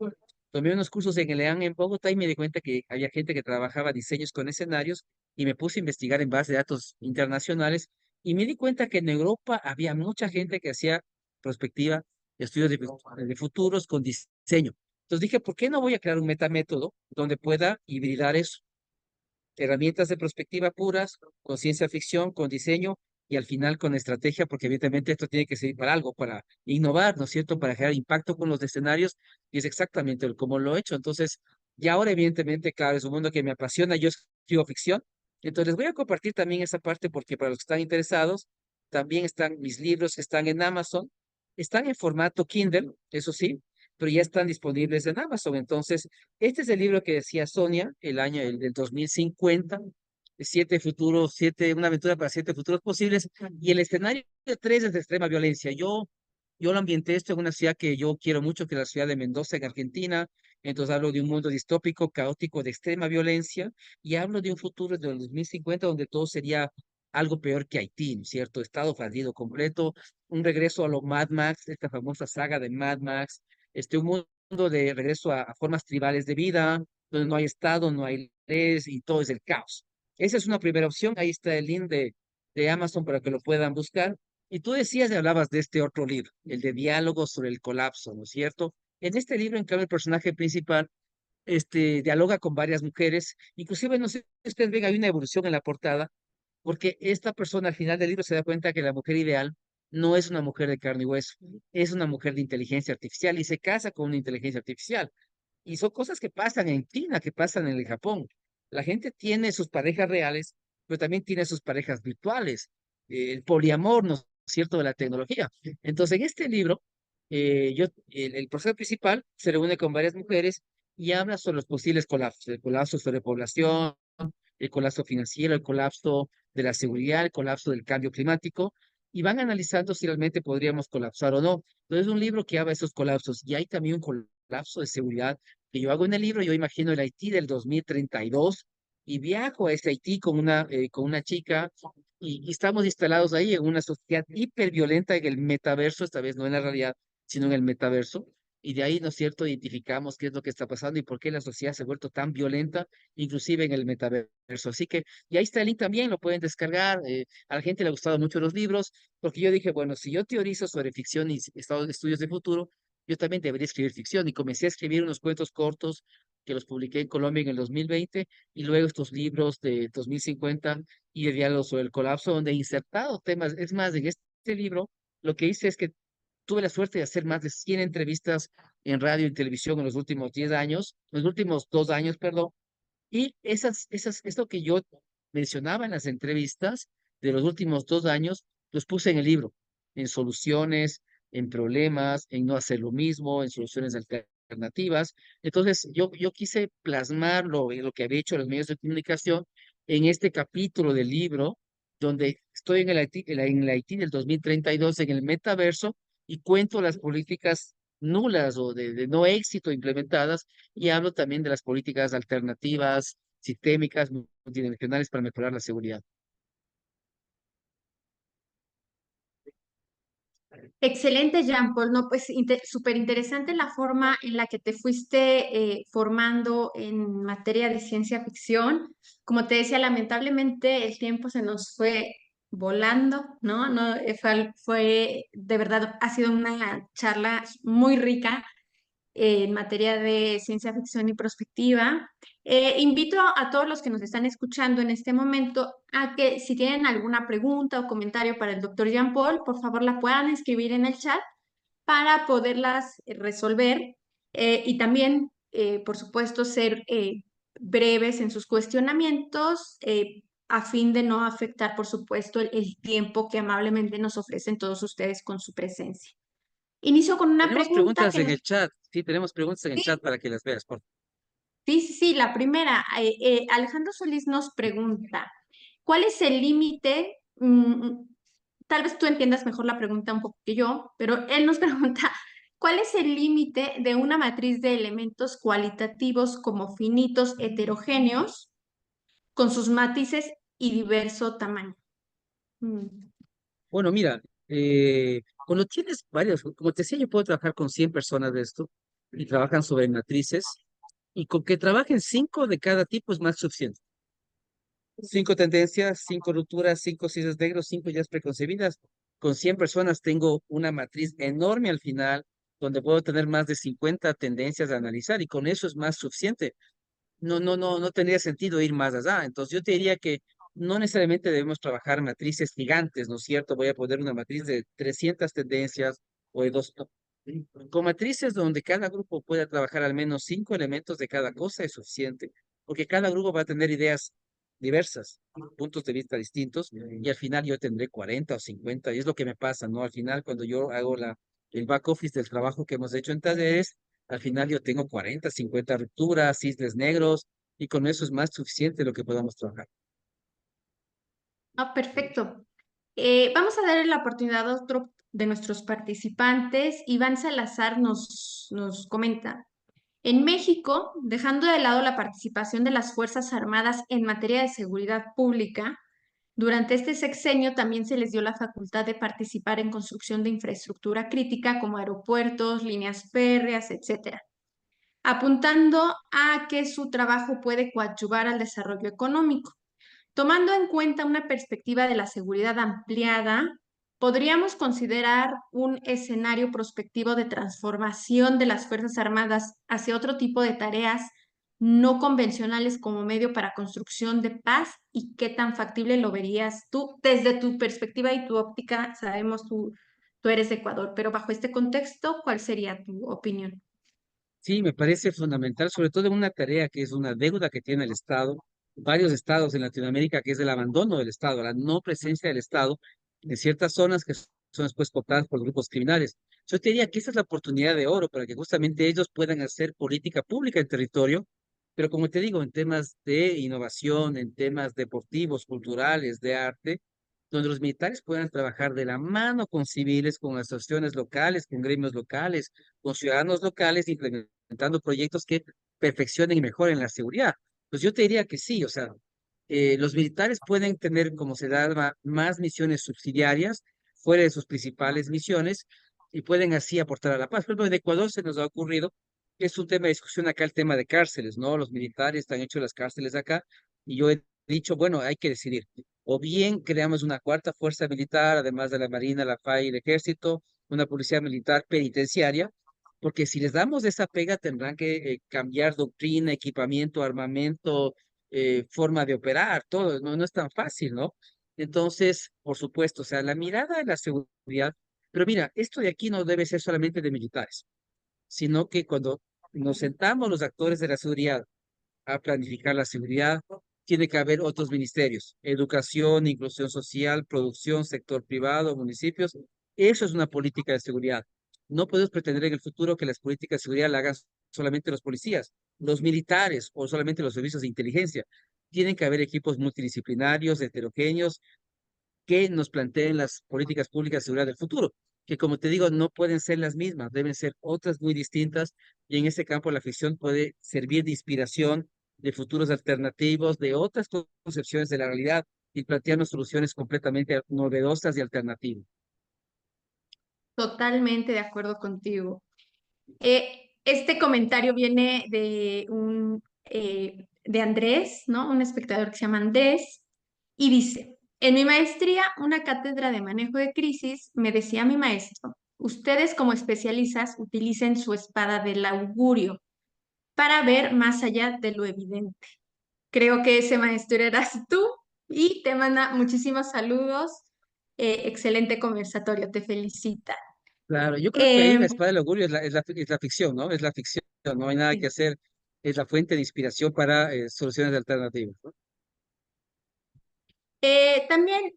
Tomé unos cursos en el EAN en Bogotá y me di cuenta que había gente que trabajaba diseños con escenarios y me puse a investigar en base de datos internacionales y me di cuenta que en Europa había mucha gente que hacía perspectiva, estudios de futuros con diseño. Entonces dije, ¿por qué no voy a crear un metamétodo donde pueda hibridar eso? Herramientas de perspectiva puras, con ciencia ficción, con diseño y al final con estrategia, porque evidentemente esto tiene que servir para algo, para innovar, ¿no es cierto?, para generar impacto con los escenarios y es exactamente como lo he hecho. Entonces, y ahora evidentemente, claro, es un mundo que me apasiona, yo escribo ficción, entonces voy a compartir también esa parte porque para los que están interesados, también están mis libros que están en Amazon, están en formato Kindle, eso sí, pero ya están disponibles en Amazon. Entonces, este es el libro que decía Sonia, el del 2050, una aventura para 7 futuros posibles, y el escenario 3 es de extrema violencia. Yo lo ambienté esto en una ciudad que yo quiero mucho, que es la ciudad de Mendoza, en Argentina. Entonces hablo de un mundo distópico, caótico, de extrema violencia, y hablo de un futuro del 2050 donde todo sería algo peor que Haití, ¿no es cierto? Estado fallido completo, un regreso a lo Mad Max, esta famosa saga de Mad Max, un mundo de regreso a formas tribales de vida, donde no hay Estado, no hay leyes y todo es el caos. Esa es una primera opción. Ahí está el link de Amazon para que lo puedan buscar. Y tú decías y hablabas de este otro libro, el de Diálogos sobre el colapso, ¿no es cierto? En este libro, en cambio, el personaje principal dialoga con varias mujeres. Inclusive, no sé si ustedes ven, hay una evolución en la portada, porque esta persona al final del libro se da cuenta que la mujer ideal no es una mujer de carne y hueso, es una mujer de inteligencia artificial y se casa con una inteligencia artificial. Y son cosas que pasan en China, que pasan en el Japón. La gente tiene sus parejas reales, pero también tiene sus parejas virtuales. El poliamor, ¿no es cierto?, de la tecnología. Entonces, en este libro, el profesor principal se reúne con varias mujeres y habla sobre los posibles colapsos, el colapso sobre población, el colapso financiero, el colapso de la seguridad, el colapso del cambio climático, y van analizando si realmente podríamos colapsar o no. Entonces, es un libro que habla de esos colapsos, y hay también un colapso de seguridad que yo hago en el libro. Yo imagino el Haití del 2032 y viajo a este Haití con una chica y estamos instalados ahí en una sociedad hiperviolenta en el metaverso, esta vez no en la realidad, sino en el metaverso. Y de ahí, ¿no es cierto?, identificamos qué es lo que está pasando y por qué la sociedad se ha vuelto tan violenta, inclusive en el metaverso. Así que, y ahí está el link también, lo pueden descargar. A la gente le ha gustado mucho los libros, porque yo dije, bueno, si yo teorizo sobre ficción y estados de estudios de futuro, yo también debería escribir ficción. Y comencé a escribir unos cuentos cortos que los publiqué en Colombia en el 2020, y luego estos libros de 2050 y de diálogos sobre el colapso, donde he insertado temas. Es más, en este libro, lo que hice es que tuve la suerte de hacer más de 100 entrevistas en radio y televisión en los últimos 10 años, los últimos 2 años, perdón, y esto que yo mencionaba en las entrevistas de los últimos 2 años, los puse en el libro, en soluciones, en problemas, en no hacer lo mismo, en soluciones alternativas. Entonces, yo quise plasmarlo en lo que había hecho los medios de comunicación en este capítulo del libro, donde estoy en el Haití, en el Haití del 2032, en el metaverso, y cuento las políticas nulas o de no éxito implementadas, y hablo también de las políticas alternativas, sistémicas, multidimensionales para mejorar la seguridad. Excelente, Jean-Paul. No, pues súper interesante la forma en la que te fuiste formando en materia de ciencia ficción. Como te decía, lamentablemente el tiempo se nos fue volando, ¿no? No, de verdad, ha sido una charla muy rica en materia de ciencia ficción y prospectiva. Invito a todos los que nos están escuchando en este momento a que si tienen alguna pregunta o comentario para el doctor Jean Paul, por favor la puedan escribir en el chat para poderlas resolver y también, por supuesto, ser breves en sus cuestionamientos a fin de no afectar, por supuesto, el tiempo que amablemente nos ofrecen todos ustedes con su presencia. Inicio con una Tenemos pregunta preguntas que en nos... el chat. Sí, tenemos preguntas en el chat para que las veas, por favor. Sí, sí, sí, la primera. Alejandro Solís nos pregunta, ¿cuál es el límite? Tal vez tú entiendas mejor la pregunta un poco que yo, pero él nos pregunta, ¿cuál es el límite de una matriz de elementos cualitativos como finitos heterogéneos con sus matices y diverso tamaño? Mm. Bueno, mira, cuando tienes varios, como te decía, yo puedo trabajar con 100 personas de esto y trabajan sobre matrices, y con que trabajen 5 de cada tipo es más suficiente. 5 tendencias, 5 rupturas, 5 cisnes negros, 5 ideas preconcebidas. Con 100 personas tengo una matriz enorme al final, donde puedo tener más de 50 tendencias a analizar, y con eso es más suficiente. No tendría sentido ir más allá. Entonces yo te diría que no necesariamente debemos trabajar matrices gigantes, ¿no es cierto? Voy a poner una matriz de 300 tendencias o de dos. Con matrices donde cada grupo pueda trabajar al menos 5 elementos de cada cosa es suficiente, porque cada grupo va a tener ideas diversas, puntos de vista distintos, y al final yo tendré 40 o 50, y es lo que me pasa, ¿no? Al final, cuando yo hago el back office del trabajo que hemos hecho en talleres, al final yo tengo 40, 50 rupturas, cisnes negros, y con eso es más suficiente lo que podamos trabajar. Ah, perfecto. Vamos a darle la oportunidad a otro de nuestros participantes. Iván Salazar nos comenta. En México, dejando de lado la participación de las Fuerzas Armadas en materia de seguridad pública, durante este sexenio también se les dio la facultad de participar en construcción de infraestructura crítica como aeropuertos, líneas férreas, etcétera, apuntando a que su trabajo puede coadyuvar al desarrollo económico. Tomando en cuenta una perspectiva de la seguridad ampliada, podríamos considerar un escenario prospectivo de transformación de las Fuerzas Armadas hacia otro tipo de tareas no convencionales como medio para construcción de paz, y qué tan factible lo verías tú desde tu perspectiva y tu óptica. Sabemos tú eres de Ecuador, pero bajo este contexto, ¿cuál sería tu opinión? Sí, me parece fundamental, sobre todo en una tarea que es una deuda que tiene el Estado, varios estados en Latinoamérica, que es el abandono del Estado, la no presencia del Estado en ciertas zonas que son después cooptadas por grupos criminales. Yo te diría que esa es la oportunidad de oro para que justamente ellos puedan hacer política pública en territorio, pero como te digo, en temas de innovación, en temas deportivos, culturales, de arte, donde los militares puedan trabajar de la mano con civiles, con asociaciones locales, con gremios locales, con ciudadanos locales, implementando proyectos que perfeccionen y mejoren la seguridad. Pues yo te diría que sí, o sea, los militares pueden tener, como se llama, más misiones subsidiarias fuera de sus principales misiones y pueden así aportar a la paz. Por ejemplo, en Ecuador se nos ha ocurrido, que es un tema de discusión acá, el tema de cárceles, ¿no? Los militares han hecho las cárceles acá y yo he dicho, bueno, hay que decidir, o bien creamos una cuarta fuerza militar, además de la Marina, la FAI y el Ejército, una policía militar penitenciaria, porque si les damos esa pega tendrán que cambiar doctrina, equipamiento, armamento, forma de operar, todo, no, no es tan fácil, ¿no? Entonces, por supuesto, o sea, la mirada de la seguridad, pero mira, esto de aquí no debe ser solamente de militares, sino que cuando nos sentamos los actores de la seguridad a planificar la seguridad, tiene que haber otros ministerios, educación, inclusión social, producción, sector privado, municipios. Eso es una política de seguridad. No podemos pretender en el futuro que las políticas de seguridad la hagan solamente los policías, los militares o solamente los servicios de inteligencia. Tienen que haber equipos multidisciplinarios, heterogéneos, que nos planteen las políticas públicas de seguridad del futuro, que como te digo, no pueden ser las mismas, deben ser otras muy distintas, y en ese campo la ficción puede servir de inspiración de futuros alternativos, de otras concepciones de la realidad y plantearnos soluciones completamente novedosas y alternativas. Totalmente de acuerdo contigo. Este comentario viene de Andrés, ¿no? Un espectador que se llama Andrés, y dice, en mi maestría, una cátedra de manejo de crisis, me decía mi maestro, ustedes como especialistas utilicen su espada del augurio para ver más allá de lo evidente. Creo que ese maestro eras tú y te manda muchísimos saludos. Excelente conversatorio, te felicita. Claro, yo creo que ahí Em, la espada del augurio es la ficción, ¿no? Es la ficción, no hay nada que sí. hacer, es la fuente de inspiración para soluciones alternativas, ¿no? También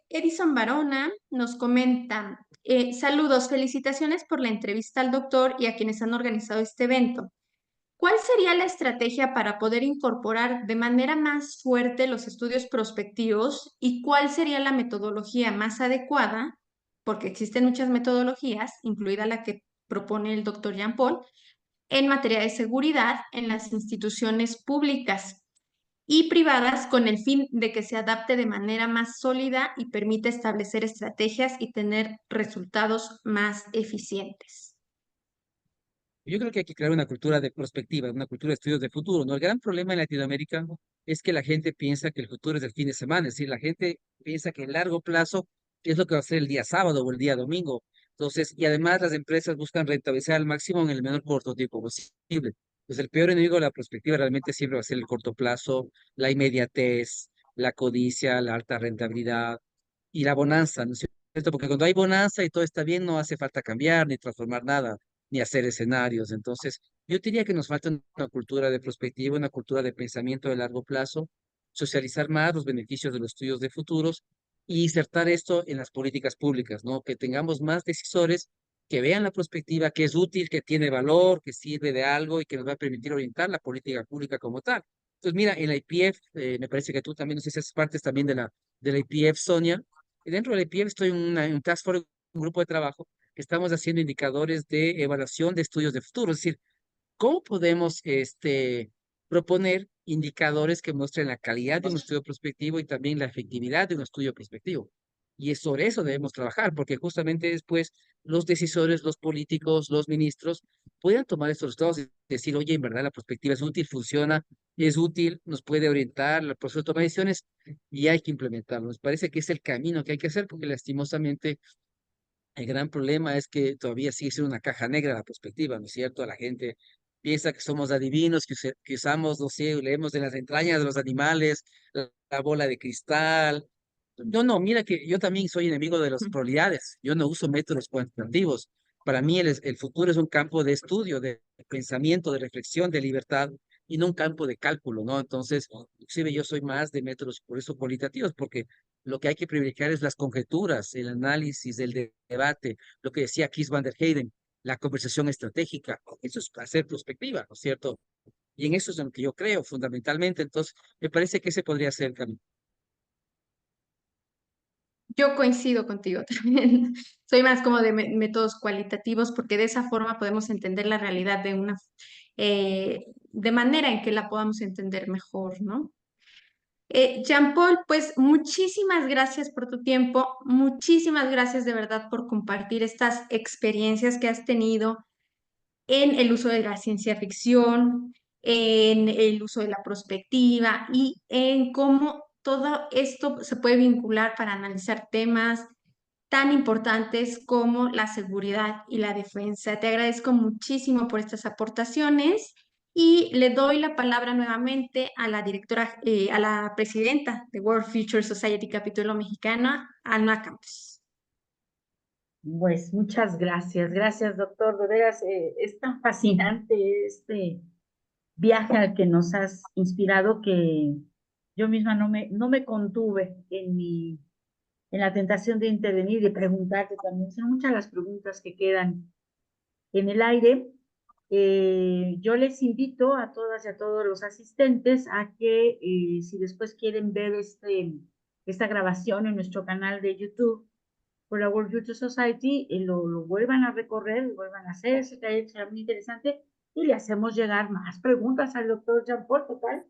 Edison Barona nos comenta, saludos, felicitaciones por la entrevista al doctor y a quienes han organizado este evento. ¿Cuál sería la estrategia para poder incorporar de manera más fuerte los estudios prospectivos y cuál sería la metodología más adecuada? Porque existen muchas metodologías, incluida la que propone el doctor Jean Paul, en materia de seguridad en las instituciones públicas y privadas con el fin de que se adapte de manera más sólida y permita establecer estrategias y tener resultados más eficientes. Yo creo que hay que crear una cultura de perspectiva, una cultura de estudios de futuro, ¿no? El gran problema en Latinoamérica es que la gente piensa que el futuro es el fin de semana, es decir, la gente piensa que el largo plazo es lo que va a ser el día sábado o el día domingo. Entonces, y además las empresas buscan rentabilizar al máximo en el menor corto tiempo posible. Pues el peor enemigo de la perspectiva realmente siempre va a ser el corto plazo, la inmediatez, la codicia, la alta rentabilidad y la bonanza, ¿no es cierto? Porque cuando hay bonanza y todo está bien, no hace falta cambiar ni transformar nada ni hacer escenarios. Entonces, yo diría que nos falta una cultura de perspectiva, una cultura de pensamiento de largo plazo, socializar más los beneficios de los estudios de futuros y insertar esto en las políticas públicas, ¿no? Que tengamos más decisores que vean la perspectiva, que es útil, que tiene valor, que sirve de algo y que nos va a permitir orientar la política pública como tal. Entonces, mira, en la IPF, me parece que tú también, no sé si haces parte también de la IPF, Sonia, y dentro de la IPF estoy en un task force, un grupo de trabajo que estamos haciendo indicadores de evaluación de estudios de futuro. Es decir, ¿cómo podemos proponer indicadores que muestren la calidad de un estudio prospectivo y también la efectividad de un estudio prospectivo? Y es sobre eso debemos trabajar, porque justamente después los decisores, los políticos, los ministros puedan tomar estos resultados y decir, oye, en verdad la perspectiva es útil, funciona, es útil, nos puede orientar al proceso de toma de decisiones y hay que implementarlo. Nos parece que es el camino que hay que hacer, porque lastimosamente el gran problema es que todavía sigue siendo una caja negra la perspectiva, ¿no es cierto? La gente piensa que somos adivinos, que usamos, no sé, leemos de las entrañas de los animales, la bola de cristal. No, no, mira que yo también soy enemigo de las probabilidades. Yo no uso métodos cuantitativos. Para mí el futuro es un campo de estudio, de pensamiento, de reflexión, de libertad y no un campo de cálculo, ¿no? Entonces, inclusive yo soy más de métodos por eso cualitativos, porque lo que hay que privilegiar es las conjeturas, el análisis, el debate, lo que decía Kees van der Heyden, la conversación estratégica. Eso es hacer perspectiva, ¿no es cierto? Y en eso es en lo que yo creo fundamentalmente. Entonces, me parece que ese podría ser el camino. Yo coincido contigo también. Soy más como de métodos cualitativos porque de esa forma podemos entender la realidad de manera en que la podamos entender mejor, ¿no? Jean-Paul, pues muchísimas gracias por tu tiempo, muchísimas gracias de verdad por compartir estas experiencias que has tenido en el uso de la ciencia ficción, en el uso de la prospectiva y en cómo todo esto se puede vincular para analizar temas tan importantes como la seguridad y la defensa. Te agradezco muchísimo por estas aportaciones y le doy la palabra nuevamente a la directora, a la presidenta de World Future Society Capítulo Mexicana, Alma Campos. Pues muchas gracias, gracias doctor, de veras es tan fascinante este viaje al que nos has inspirado que yo misma no me contuve en la tentación de intervenir y de preguntarte también. Son muchas las preguntas que quedan en el aire. Yo les invito a todas y a todos los asistentes a que si después quieren ver esta grabación en nuestro canal de YouTube por la World Future Society, lo vuelvan a recorrer, lo vuelvan a hacer, ese taller será muy interesante y le hacemos llegar más preguntas al doctor Jean-Paul, total.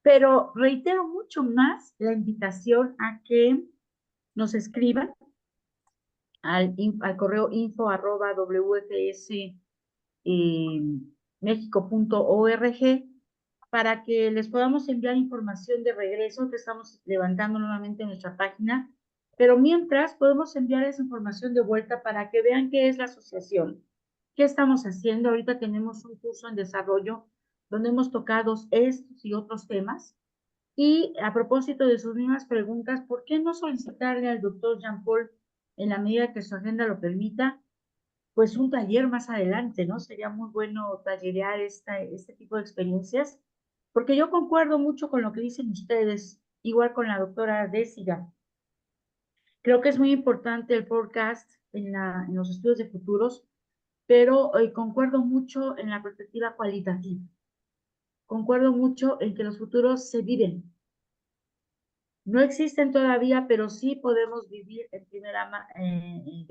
Pero reitero mucho más la invitación a que nos escriban al correo info@wfs-mexico.org para que les podamos enviar información de regreso que estamos levantando nuevamente en nuestra página, pero mientras podemos enviar esa información de vuelta para que vean qué es la asociación, qué estamos haciendo. Ahorita tenemos un curso en desarrollo donde hemos tocado estos y otros temas. Y a propósito de sus mismas preguntas, ¿por qué no solicitarle al doctor Jean-Paul, en la medida que su agenda lo permita, pues un taller más adelante, ¿no? Sería muy bueno tallerear este tipo de experiencias, porque yo concuerdo mucho con lo que dicen ustedes, igual con la doctora Désiga. Creo que es muy importante el forecast en los estudios de futuros, pero concuerdo mucho en la perspectiva cualitativa. Concuerdo mucho en que los futuros se viven. No existen todavía, pero sí podemos vivir de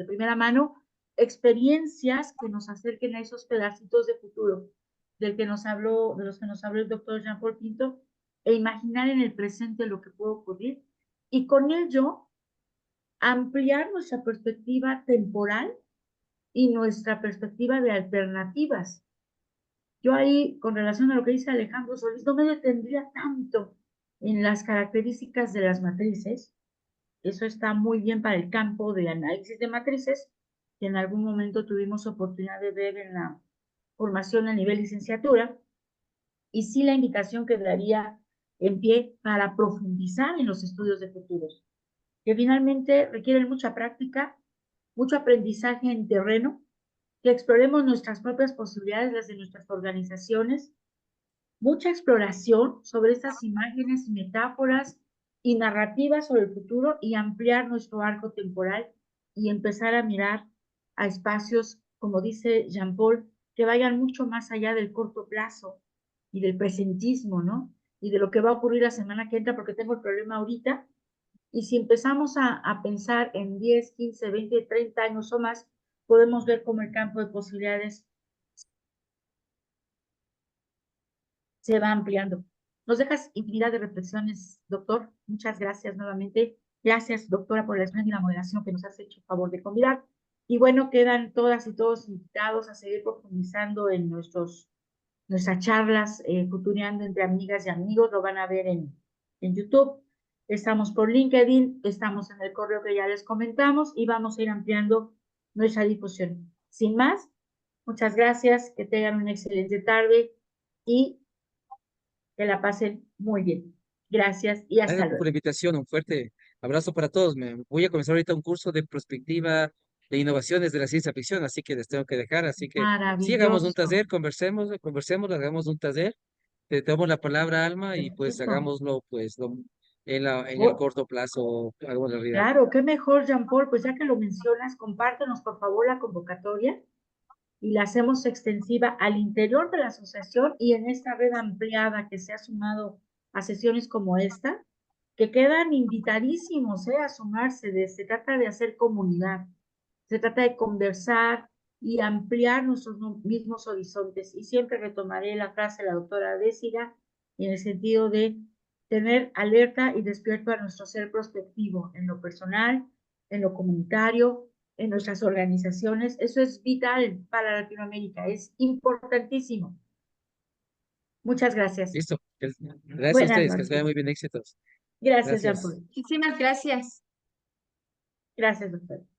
primera mano experiencias que nos acerquen a esos pedacitos de futuro de los que nos habló el doctor Jean-Paul Pinto, e imaginar en el presente lo que puede ocurrir y con ello ampliar nuestra perspectiva temporal y nuestra perspectiva de alternativas. Yo ahí, con relación a lo que dice Alejandro Solís, no me detendría tanto en las características de las matrices. Eso está muy bien para el campo de análisis de matrices, que en algún momento tuvimos oportunidad de ver en la formación a nivel licenciatura, y sí la invitación que daría en pie para profundizar en los estudios de futuros, que finalmente requieren mucha práctica, mucho aprendizaje en terreno, que exploremos nuestras propias posibilidades, las de nuestras organizaciones, mucha exploración sobre estas imágenes, metáforas y narrativas sobre el futuro y ampliar nuestro arco temporal y empezar a mirar a espacios, como dice Jean-Paul, que vayan mucho más allá del corto plazo y del presentismo, ¿no? Y de lo que va a ocurrir la semana que entra, porque tengo el problema ahorita. Y si empezamos a pensar en 10, 15, 20, 30 años o más, podemos ver cómo el campo de posibilidades se va ampliando. Nos dejas infinidad de reflexiones, doctor. Muchas gracias nuevamente. Gracias, doctora, por la espléndida moderación que nos has hecho favor de convidar. Y bueno, quedan todas y todos invitados a seguir profundizando en nuestras charlas, futureando entre amigas y amigos. Lo van a ver en YouTube. Estamos por LinkedIn, estamos en el correo que ya les comentamos y vamos a ir ampliando nuestra difusión. Sin más, muchas gracias, que tengan una excelente tarde y que la pasen muy bien. Gracias y hasta Gracias por luego. la invitación, un fuerte abrazo para todos. Voy a comenzar ahorita un curso de prospectiva de innovaciones de la ciencia ficción, así que les tengo que dejar. Así que sí, hagamos un Maravilloso. taller, conversemos, hagamos un taller. Te damos la palabra, Alma, y pues Perfecto. hagámoslo pues en el Oh, corto plazo, algo en realidad. claro, qué mejor, Jean-Paul. Pues ya que lo mencionas, compártenos por favor la convocatoria y la hacemos extensiva al interior de la asociación y en esta red ampliada que se ha sumado a sesiones como esta, que quedan invitadísimos a sumarse. Se trata de hacer comunidad, se trata de conversar, y ampliar nuestros mismos horizontes. Y siempre retomaré la frase de la doctora Désira en el sentido de tener alerta y despierto a nuestro ser prospectivo en lo personal, en lo comunitario, en nuestras organizaciones. Eso es vital para Latinoamérica, es importantísimo. Muchas gracias. Listo. Gracias a Buenas ustedes, que les noches. vaya muy bien, éxitos. Gracias, Gracias. Jean-Paul. Muchísimas gracias. Gracias, doctor.